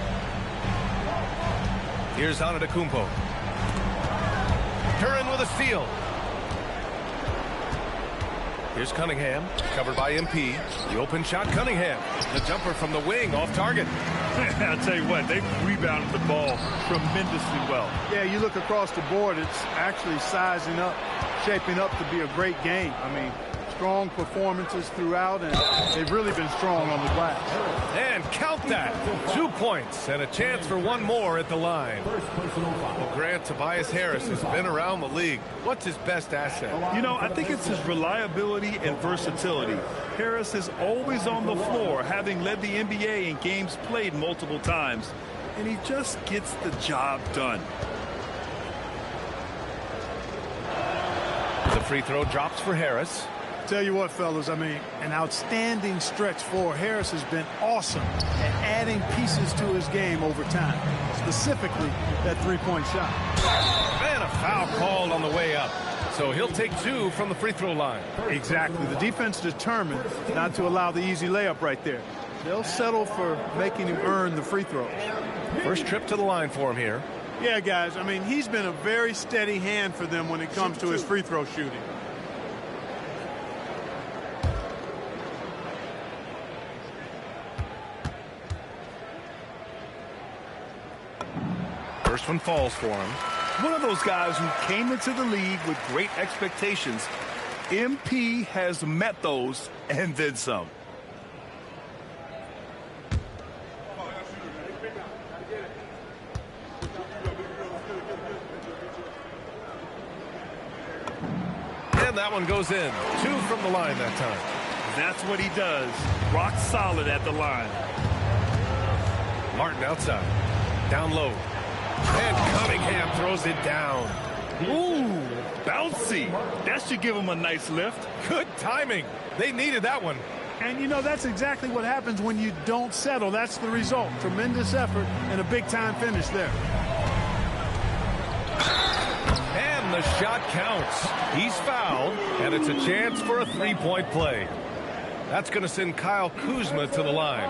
Speaker 3: Here's Antetokounmpo. Turin with a steal. Here's Cunningham, covered by MP. The open shot, Cunningham. The jumper from the wing, off target.
Speaker 4: I'll tell you what, they rebounded the ball tremendously well.
Speaker 5: Yeah, you look across the board, it's actually sizing up, shaping up to be a great game. I mean, strong performances throughout, and they've really been strong on the glass.
Speaker 3: And count that. 2 points and a chance for one more at the line. Well, Grant, Tobias Harris has been around the league. What's his best asset?
Speaker 4: You know, I think it's his reliability and versatility. Harris is always on the floor, having led the NBA in games played multiple times. And he just gets the job done.
Speaker 3: The free throw drops for Harris.
Speaker 5: Tell you what, fellas, I mean, an outstanding stretch for Harris has been awesome at adding pieces to his game over time, specifically that three-point shot.
Speaker 3: And a foul called on the way up. So he'll take 2 from the free throw line.
Speaker 5: Exactly. The defense determined not to allow the easy layup right there. They'll settle for making him earn the free throws.
Speaker 3: First trip to the line for him here.
Speaker 5: Yeah, guys, I mean, he's been a very steady hand for them when it comes to his free throw shooting.
Speaker 3: First one falls for him.
Speaker 4: One of those guys who came into the league with great expectations. MP has met those and then some.
Speaker 3: And that one goes in. 2 from the line that time.
Speaker 4: That's what he does. Rock solid at the line.
Speaker 3: Martin outside. Down low. And Cunningham throws it down.
Speaker 4: Ooh, bouncy. That should give him a nice lift.
Speaker 3: Good timing. They needed that one.
Speaker 5: And, you know, that's exactly what happens when you don't settle. That's the result. Tremendous effort and a big-time finish there.
Speaker 3: And the shot counts. He's fouled, and it's a chance for a three-point play. That's going to send Kyle Kuzma to the line.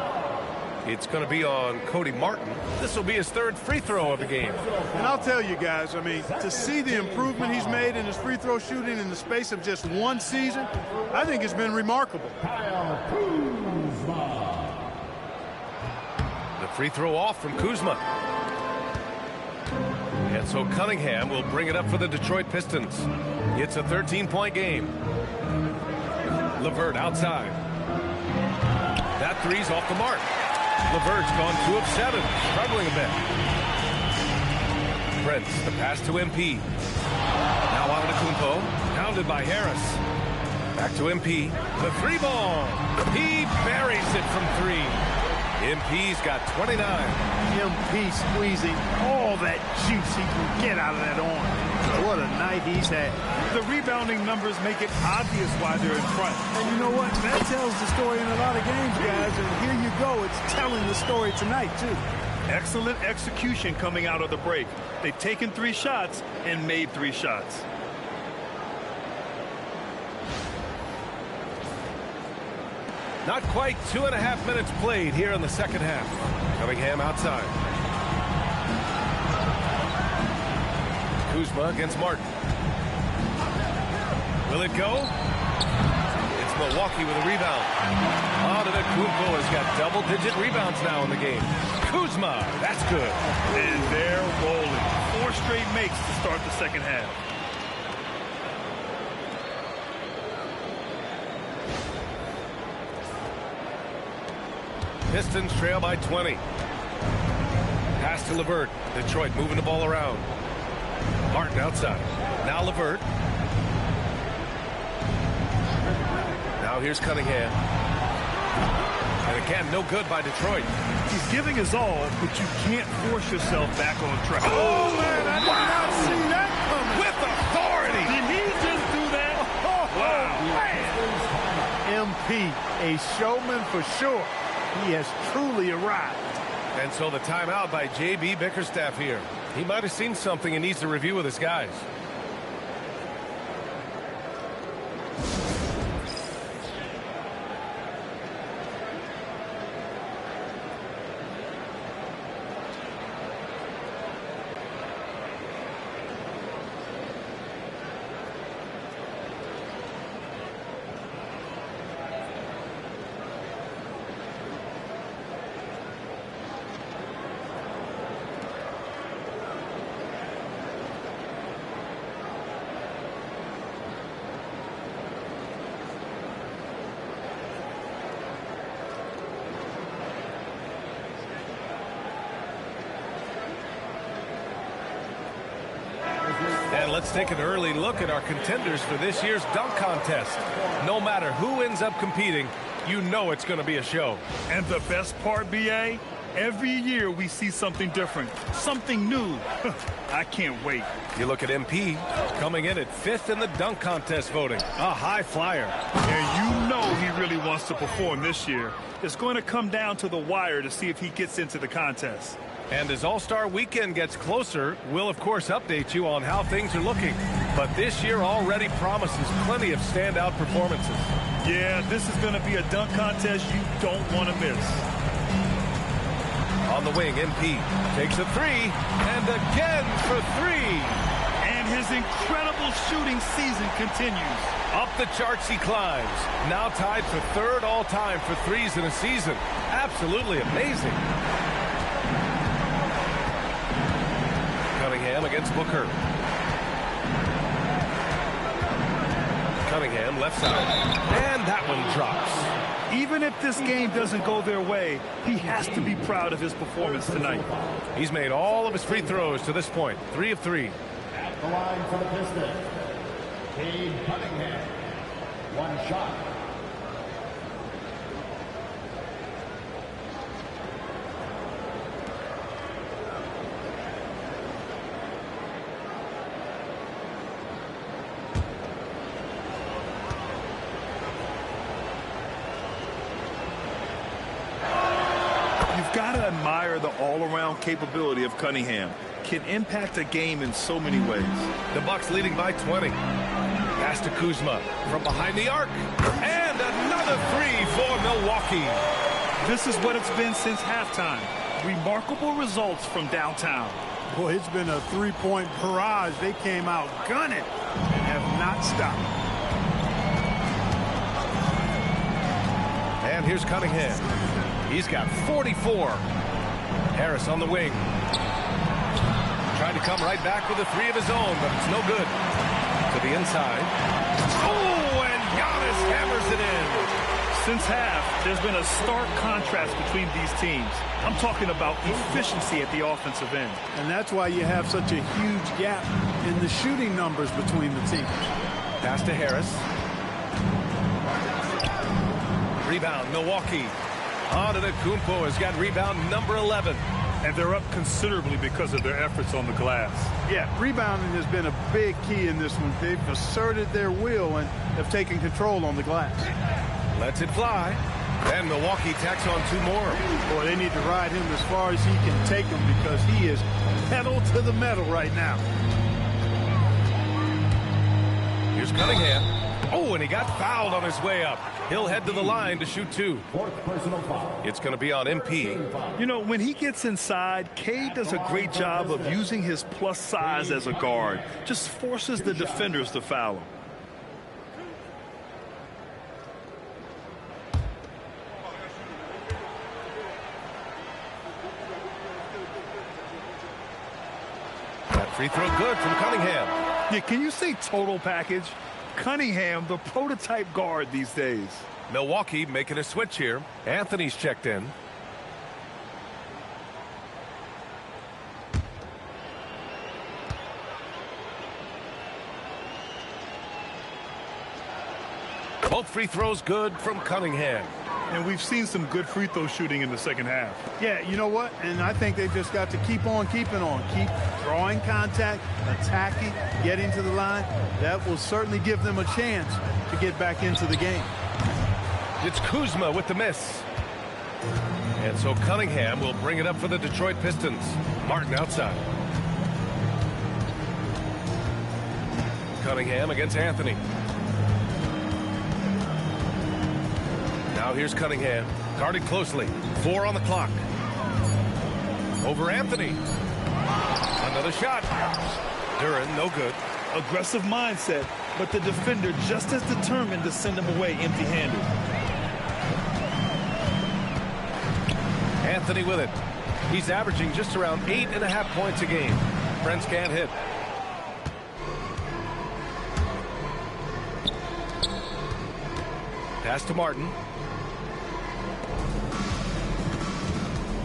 Speaker 3: It's going to be on Cody Martin. This will be his 3rd free throw of the game.
Speaker 5: And I'll tell you guys, I mean, to see the improvement he's made in his free throw shooting in the space of just one season, I think it's been remarkable.
Speaker 3: The free throw off from Kuzma. And so Cunningham will bring it up for the Detroit Pistons. It's a 13-point game. LeVert outside. That three's off the mark. LeVert's gone 2 of 7, struggling a bit. Prince, the pass to MP. Now out to Kumpo, pounded by Harris. Back to MP, the 3 ball. He buries it from 3. MP's got 29.
Speaker 5: MP squeezing all that juice he can get out of that arm. What a night he's had.
Speaker 4: The rebounding numbers make it obvious why they're in front.
Speaker 5: And you know what? That tells the story in a lot of games, guys. And here you go. It's telling the story tonight, too.
Speaker 4: Excellent execution coming out of the break. They've taken 3 shots and made 3 shots.
Speaker 3: Not quite 2.5 minutes played here in the second half. Cunningham outside. Kuzma against Martin. Will it go? It's Milwaukee with a rebound. Antetokounmpo has got double-digit rebounds now in the game. Kuzma, that's good.
Speaker 4: And they're rolling. 4 straight makes to start the second half.
Speaker 3: Pistons trail by 20. Pass to LeVert. Detroit moving the ball around. Martin outside. Now LeVert. Now here's Cunningham. And again, no good by Detroit.
Speaker 4: He's giving his all, but you can't force yourself back on track.
Speaker 5: Oh, man, I did not see that coming.
Speaker 3: With authority.
Speaker 4: Did he just do that?
Speaker 5: Wow. MP, a showman for sure. He has truly arrived.
Speaker 3: And so the timeout by J.B. Bickerstaff here. He might have seen something and needs to review with his guys. And let's take an early look at our contenders for this year's dunk contest. No matter who ends up competing, you know it's going to be a show.
Speaker 4: And the best part, B.A., every year we see something different, something new. I can't wait.
Speaker 3: You look at MP coming in at 5th in the dunk contest voting. A high flyer.
Speaker 4: And you know he really wants to perform this year. It's going to come down to the wire to see if he gets into the contest.
Speaker 3: And as All-Star Weekend gets closer, we'll of course update you on how things are looking. But this year already promises plenty of standout performances.
Speaker 4: Yeah, this is going to be a dunk contest you don't want to miss.
Speaker 3: On the wing, MP takes a 3, and again for 3.
Speaker 4: And his incredible shooting season continues.
Speaker 3: Up the charts he climbs. Now tied for 3rd all-time for threes in a season. Absolutely amazing. against Booker. Cunningham, left side. And that one drops.
Speaker 4: Even if this game doesn't go their way, he has to be proud of his performance tonight.
Speaker 3: He's made all of his free throws to this point. 3 of 3.
Speaker 11: At the line for the Pistons, Cade Cunningham. 1 shot.
Speaker 4: Gotta admire the all-around capability of Cunningham. Can impact a game in so many ways.
Speaker 3: The Bucks leading by 20. Pass to Kuzma from behind the arc. And another 3 for Milwaukee.
Speaker 4: This is what it's been since halftime. Remarkable results from downtown.
Speaker 5: Boy, it's been a three-point barrage. They came out gunning and have not stopped.
Speaker 3: And here's Cunningham. He's got 44. Harris on the wing. Trying to come right back with a 3 of his own, but it's no good. To the inside. Oh, and Giannis hammers it in.
Speaker 4: Since half, there's been a stark contrast between these teams. I'm talking about efficiency at the offensive end.
Speaker 5: And that's why you have such a huge gap in the shooting numbers between the teams.
Speaker 3: Pass to Harris. Rebound, Milwaukee. Antetokounmpo has got rebound number 11.
Speaker 4: And they're up considerably because of their efforts on the glass.
Speaker 5: Yeah, rebounding has been a big key in this one. They've asserted their will and have taken control on the glass.
Speaker 3: Lets it fly. And Milwaukee tacks on 2 more.
Speaker 5: Boy, they need to ride him as far as he can take them because he is pedal to the metal right now.
Speaker 3: Here's Cunningham. Oh, and he got fouled on his way up. He'll head to the line to shoot 2. It's going to be on MP.
Speaker 4: You know, when he gets inside, Cade does a great job of using his plus size as a guard. Just forces the defenders to foul him.
Speaker 3: That free throw good from Cunningham.
Speaker 4: Yeah, can you say total package? Cunningham, the prototype guard these days.
Speaker 3: Milwaukee making a switch here. Anthony's checked in. Both free throws good from Cunningham.
Speaker 4: And we've seen some good free throw shooting in the second half.
Speaker 5: Yeah, you know what? And I think they've just got to keep on keeping on. Keep drawing contact, attacking, getting to the line. That will certainly give them a chance to get back into the game.
Speaker 3: It's Kuzma with the miss. And so Cunningham will bring it up for the Detroit Pistons. Martin outside. Cunningham against Anthony. Now here's Cunningham. Guarded closely. 4 on the clock. Over Anthony. Another shot. Duran, no good.
Speaker 4: Aggressive mindset, but the defender just as determined to send him away empty-handed.
Speaker 3: Anthony with it. He's averaging just around 8.5 points a game. Prince can't hit. Pass to Martin.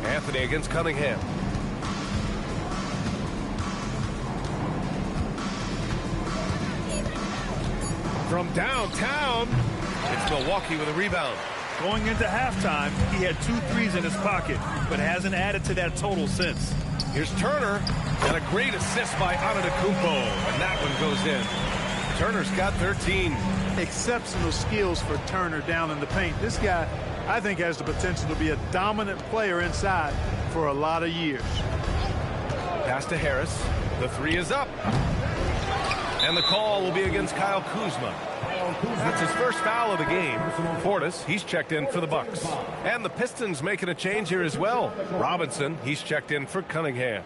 Speaker 3: Anthony against Cunningham. From downtown, it's Milwaukee with a rebound.
Speaker 4: Going into halftime, he had 2 threes in his pocket, but hasn't added to that total since.
Speaker 3: Here's Turner, and a great assist by Antetokounmpo, and that one goes in. Turner's got 13.
Speaker 5: Exceptional skills for Turner down in the paint. This guy, I think, has the potential to be a dominant player inside for a lot of years.
Speaker 3: Pass to Harris. The 3 is up. And the call will be against Kyle Kuzma. That's his first foul of the game. Portis, he's checked in for the Bucks. And the Pistons making a change here as well. Robinson, he's checked in for Cunningham.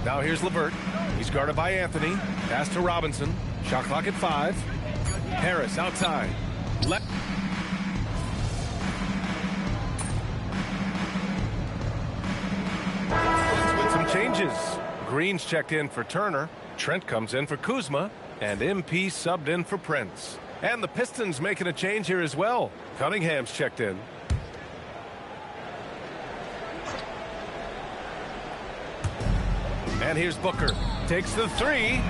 Speaker 3: Now here's LeVert. He's guarded by Anthony. Pass to Robinson. Shot clock at 5. Harris outside. Some changes. Green's checked in for Turner. Trent comes in for Kuzma. And MP subbed in for Prince. And the Pistons making a change here as well. Cunningham's checked in. And here's Booker. Takes the three.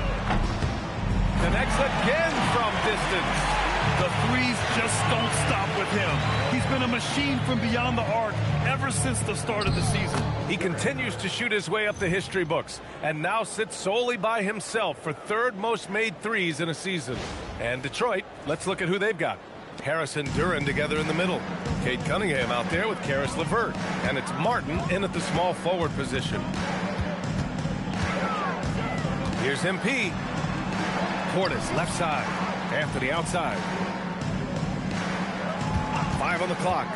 Speaker 3: Connects again from distance.
Speaker 4: The threes just don't stop with him. He's been a machine from beyond the arc ever since the start of the season.
Speaker 3: He continues to shoot his way up the history books and now sits solely by himself for third most made threes in a season. And Detroit, let's look at who they've got. Harris and Duran together in the middle. Cade Cunningham out there with Karis LeVert. And it's Martin in at the small forward position. Here's MP. Portis left side. Anthony outside. 5 on the clock.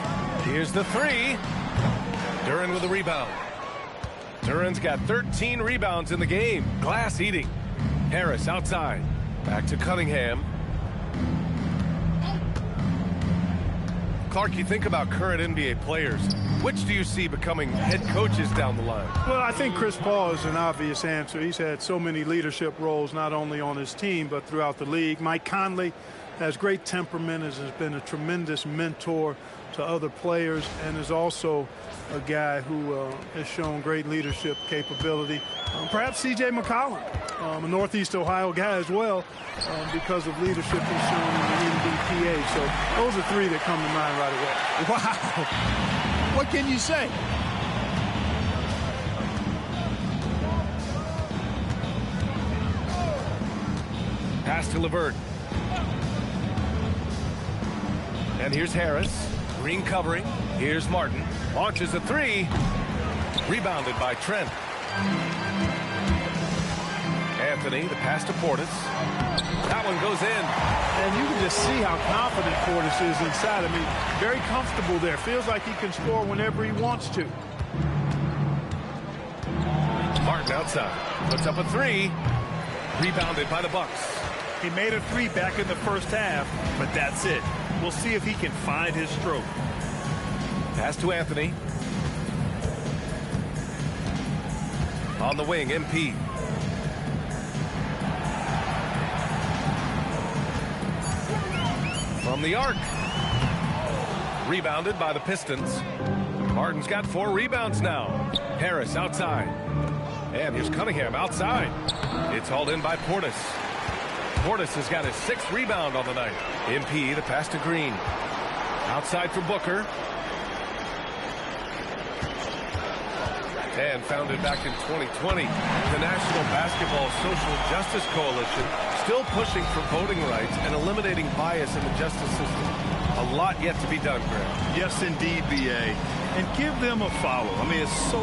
Speaker 3: Here's the three. Duran with a rebound. Duran's got 13 rebounds in the game. Glass eating. Harris outside. Back to Cunningham. Clark, you think about current NBA players. Which do you see becoming head coaches down the line?
Speaker 5: Well, I think Chris Paul is an obvious answer. He's had so many leadership roles, not only on his team, but throughout the league. Mike Conley has great temperament, has been a tremendous mentor to other players, and is also a guy who has shown great leadership capability. Perhaps C.J. McCollum, a Northeast Ohio guy as well, because of leadership he's shown in the NBPA. So those are three that come to mind right away.
Speaker 4: Wow. What can you say?
Speaker 3: Pass to LeVert. And here's Harris. Green covering. Here's Martin. Launches a three. Rebounded by Trent. Anthony, the pass to Portis. That one goes in.
Speaker 5: And you can just see how confident Portis is inside. I mean, very comfortable there. Feels like he can score whenever he wants to.
Speaker 3: Martin outside. Puts up a three. Rebounded by the Bucks.
Speaker 4: He made a three back in the first half, but that's it. We'll see if he can find his stroke.
Speaker 3: Pass to Anthony. On the wing, MP. From the arc. Rebounded by the Pistons. Martin's got 4 rebounds now. Harris outside. And here's Cunningham outside. It's hauled in by Portis. Portis has got his 6th rebound on the night. MP, the pass to Green. Outside for Booker. And founded back in 2020, the National Basketball Social Justice Coalition, still pushing for voting rights and eliminating bias in the justice system. A lot yet to be done, Greg.
Speaker 4: Yes, indeed, B.A. And give them a follow. I mean, it's so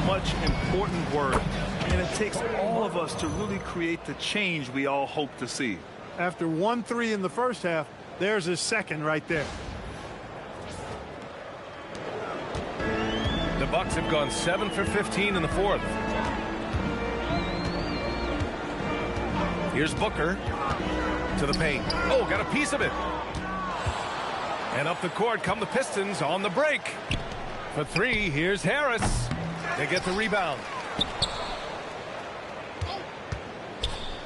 Speaker 4: much important work, and it takes all of us to really create the change we all hope to see.
Speaker 5: After 1 3 in the first half, there's his second right there.
Speaker 3: The Bucks have gone 7 for 15 in the fourth. Here's Booker to the paint. Oh, got a piece of it. And up the court come the Pistons on the break. For 3, here's Harris. They get the rebound.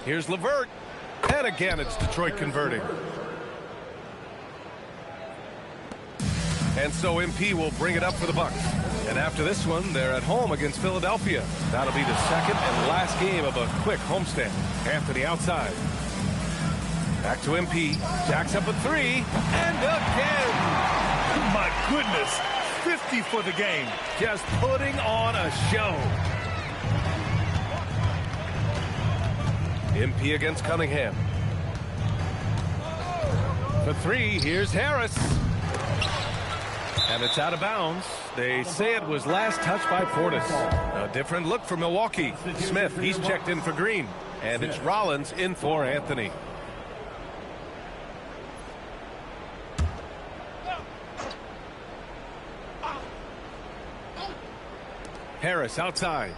Speaker 3: Here's LeVert. And again, it's Detroit converting. And so MP will bring it up for the Bucks. And after this one, they're at home against Philadelphia. That'll be the second and last game of a quick homestand. Anthony outside. Back to MP. Jacks up a 3. And again.
Speaker 4: My goodness. 50 for the game.
Speaker 3: Just putting on a show. MP against Cunningham. For 3, here's Harris. And it's out of bounds. They say it was last touched by Portis. A different look for Milwaukee. Smith, he's checked in for Green. And it's Rollins in for Anthony. Harris outside.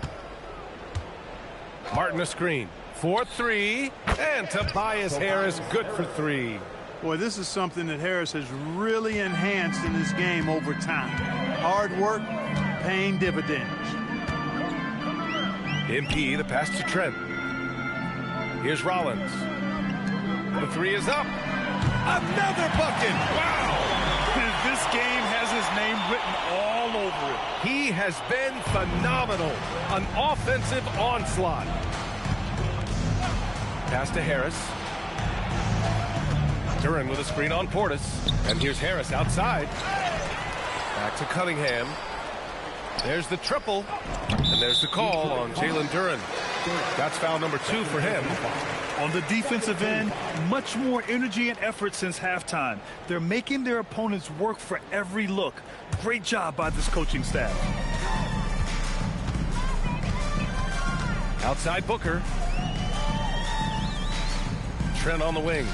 Speaker 3: Martin a screen. 4-3. And Tobias Harris good for 3.
Speaker 5: Boy, this is something that Harris has really enhanced in his game over time. Hard work, paying dividends.
Speaker 3: MP, the pass to Trent. Here's Rollins. The three is up. Another bucket. Wow.
Speaker 4: This game has his name written all over it.
Speaker 3: He has been phenomenal. An offensive onslaught. Pass to Harris. Duran with a screen on Portis. And here's Harris outside. Back to Cunningham. There's the triple. And there's the call on Jalen Duran. That's foul number 2 for him.
Speaker 4: On the defensive end, much more energy and effort since halftime. They're making their opponents work for every look. Great job by this coaching staff.
Speaker 3: Outside Booker. Trent on the wing.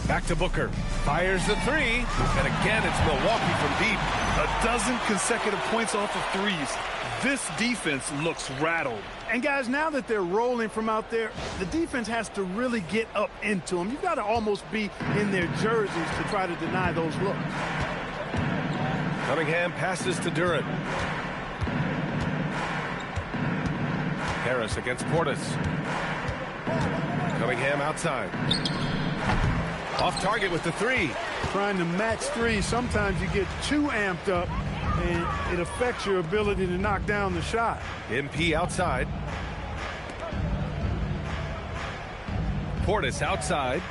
Speaker 3: Back to Booker. Fires the three. And again, it's Milwaukee from deep.
Speaker 4: 12 consecutive points off of threes. This defense looks rattled.
Speaker 5: And guys, now that they're rolling from out there, the defense has to really get up into them. You've got to almost be in their jerseys to try to deny those looks.
Speaker 3: Cunningham passes to Duran. Harris against Portis. Cunningham outside. Off target with the three.
Speaker 5: Trying to match three, sometimes you get too amped up and it affects your ability to knock down the shot.
Speaker 3: MP outside. Portis outside.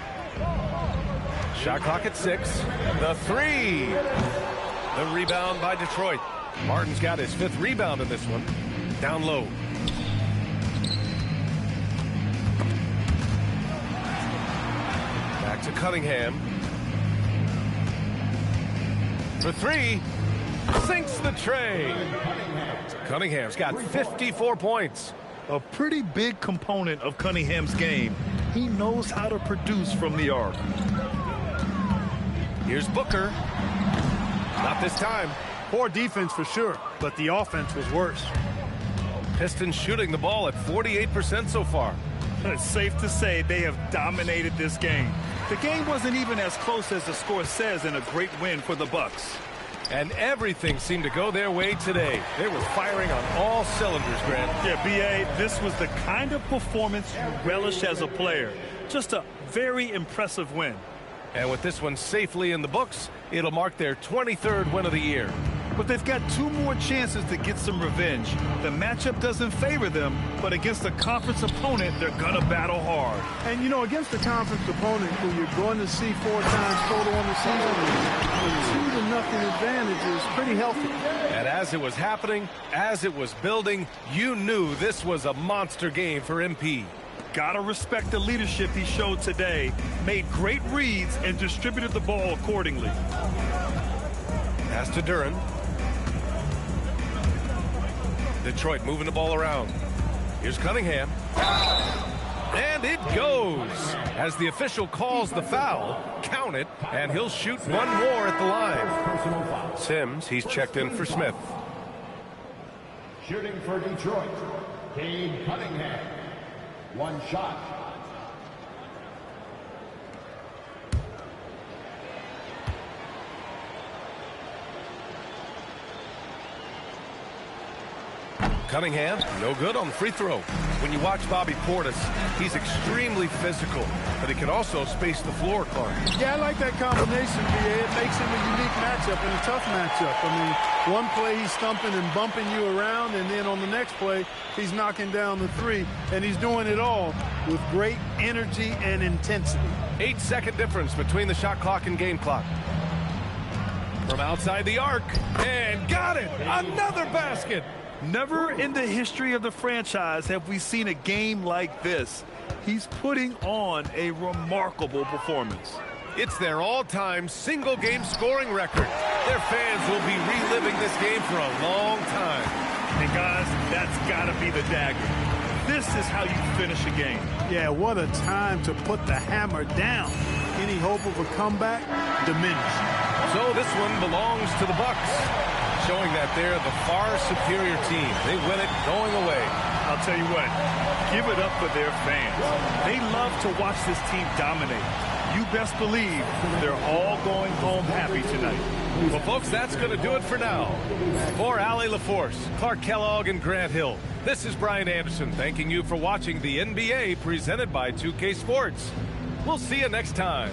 Speaker 3: Shot clock at 6. The three. The rebound by Detroit. Martin's got his 5th rebound in this one. Down low. Back to Cunningham. For 3. Sinks the tray. Cunningham's got 54 points.
Speaker 4: A pretty big component of Cunningham's game. He knows how to produce from the arc.
Speaker 3: Here's Booker. Not this time.
Speaker 5: Poor defense for sure, but the offense was worse.
Speaker 3: Pistons shooting the ball at 48% so far.
Speaker 4: It's safe to say they have dominated this game. The game wasn't even as close as the score says in a great win for the Bucks.
Speaker 3: And everything seemed to go their way today. They were firing on all cylinders, Grant.
Speaker 4: Yeah, B.A., this was the kind of performance you relish as a player. Just a very impressive win.
Speaker 3: And with this one safely in the books, it'll mark their 23rd win of the year.
Speaker 4: But they've got 2 more chances to get some revenge. The matchup doesn't favor them, but against a conference opponent, they're going to battle hard.
Speaker 5: And, you know, against a conference opponent who you're going to see 4 times total on the season, a 2-0 advantage is pretty healthy.
Speaker 3: And as it was happening, as it was building, you knew this was a monster game for MP.
Speaker 4: Gotta respect the leadership he showed today. Made great reads and distributed the ball accordingly.
Speaker 3: Pass to Duran. Detroit moving the ball around. Here's Cunningham. And it goes. As the official calls the foul, count it, and he'll shoot 1 more at the line. Sims, he's checked in for Smith.
Speaker 11: Shooting for Detroit, Cade Cunningham. 1 shot.
Speaker 3: Cunningham, no good on the free throw. When you watch Bobby Portis, he's extremely physical, but he can also space the floor, Clark.
Speaker 5: Yeah, I like that combination, B.A. It makes him a unique matchup and a tough matchup. I mean, one play he's stumping and bumping you around, and then on the next play, he's knocking down the three, and he's doing it all with great energy and intensity.
Speaker 3: 8-second difference between the shot clock and game clock. From outside the arc, and got it! Another basket!
Speaker 4: Never in the history of the franchise have we seen a game like this. He's putting on a remarkable performance.
Speaker 3: It's their all-time single-game scoring record. Their fans will be reliving this game for a long time.
Speaker 4: And guys, that's got to be the dagger. This is how you finish a game.
Speaker 5: Yeah, what a time to put the hammer down. Any hope of a comeback diminished.
Speaker 3: So this one belongs to the Bucks, showing that they're the far superior team. They win it going away.
Speaker 4: I'll tell you what, give it up for their fans. They love to watch this team dominate. You best believe they're all going home happy tonight.
Speaker 3: Well, folks, that's going to do it for now. For Allie LaForce, Clark Kellogg, and Grant Hill, This is Brian Anderson thanking you for watching the NBA presented by 2K Sports. We'll see you next time.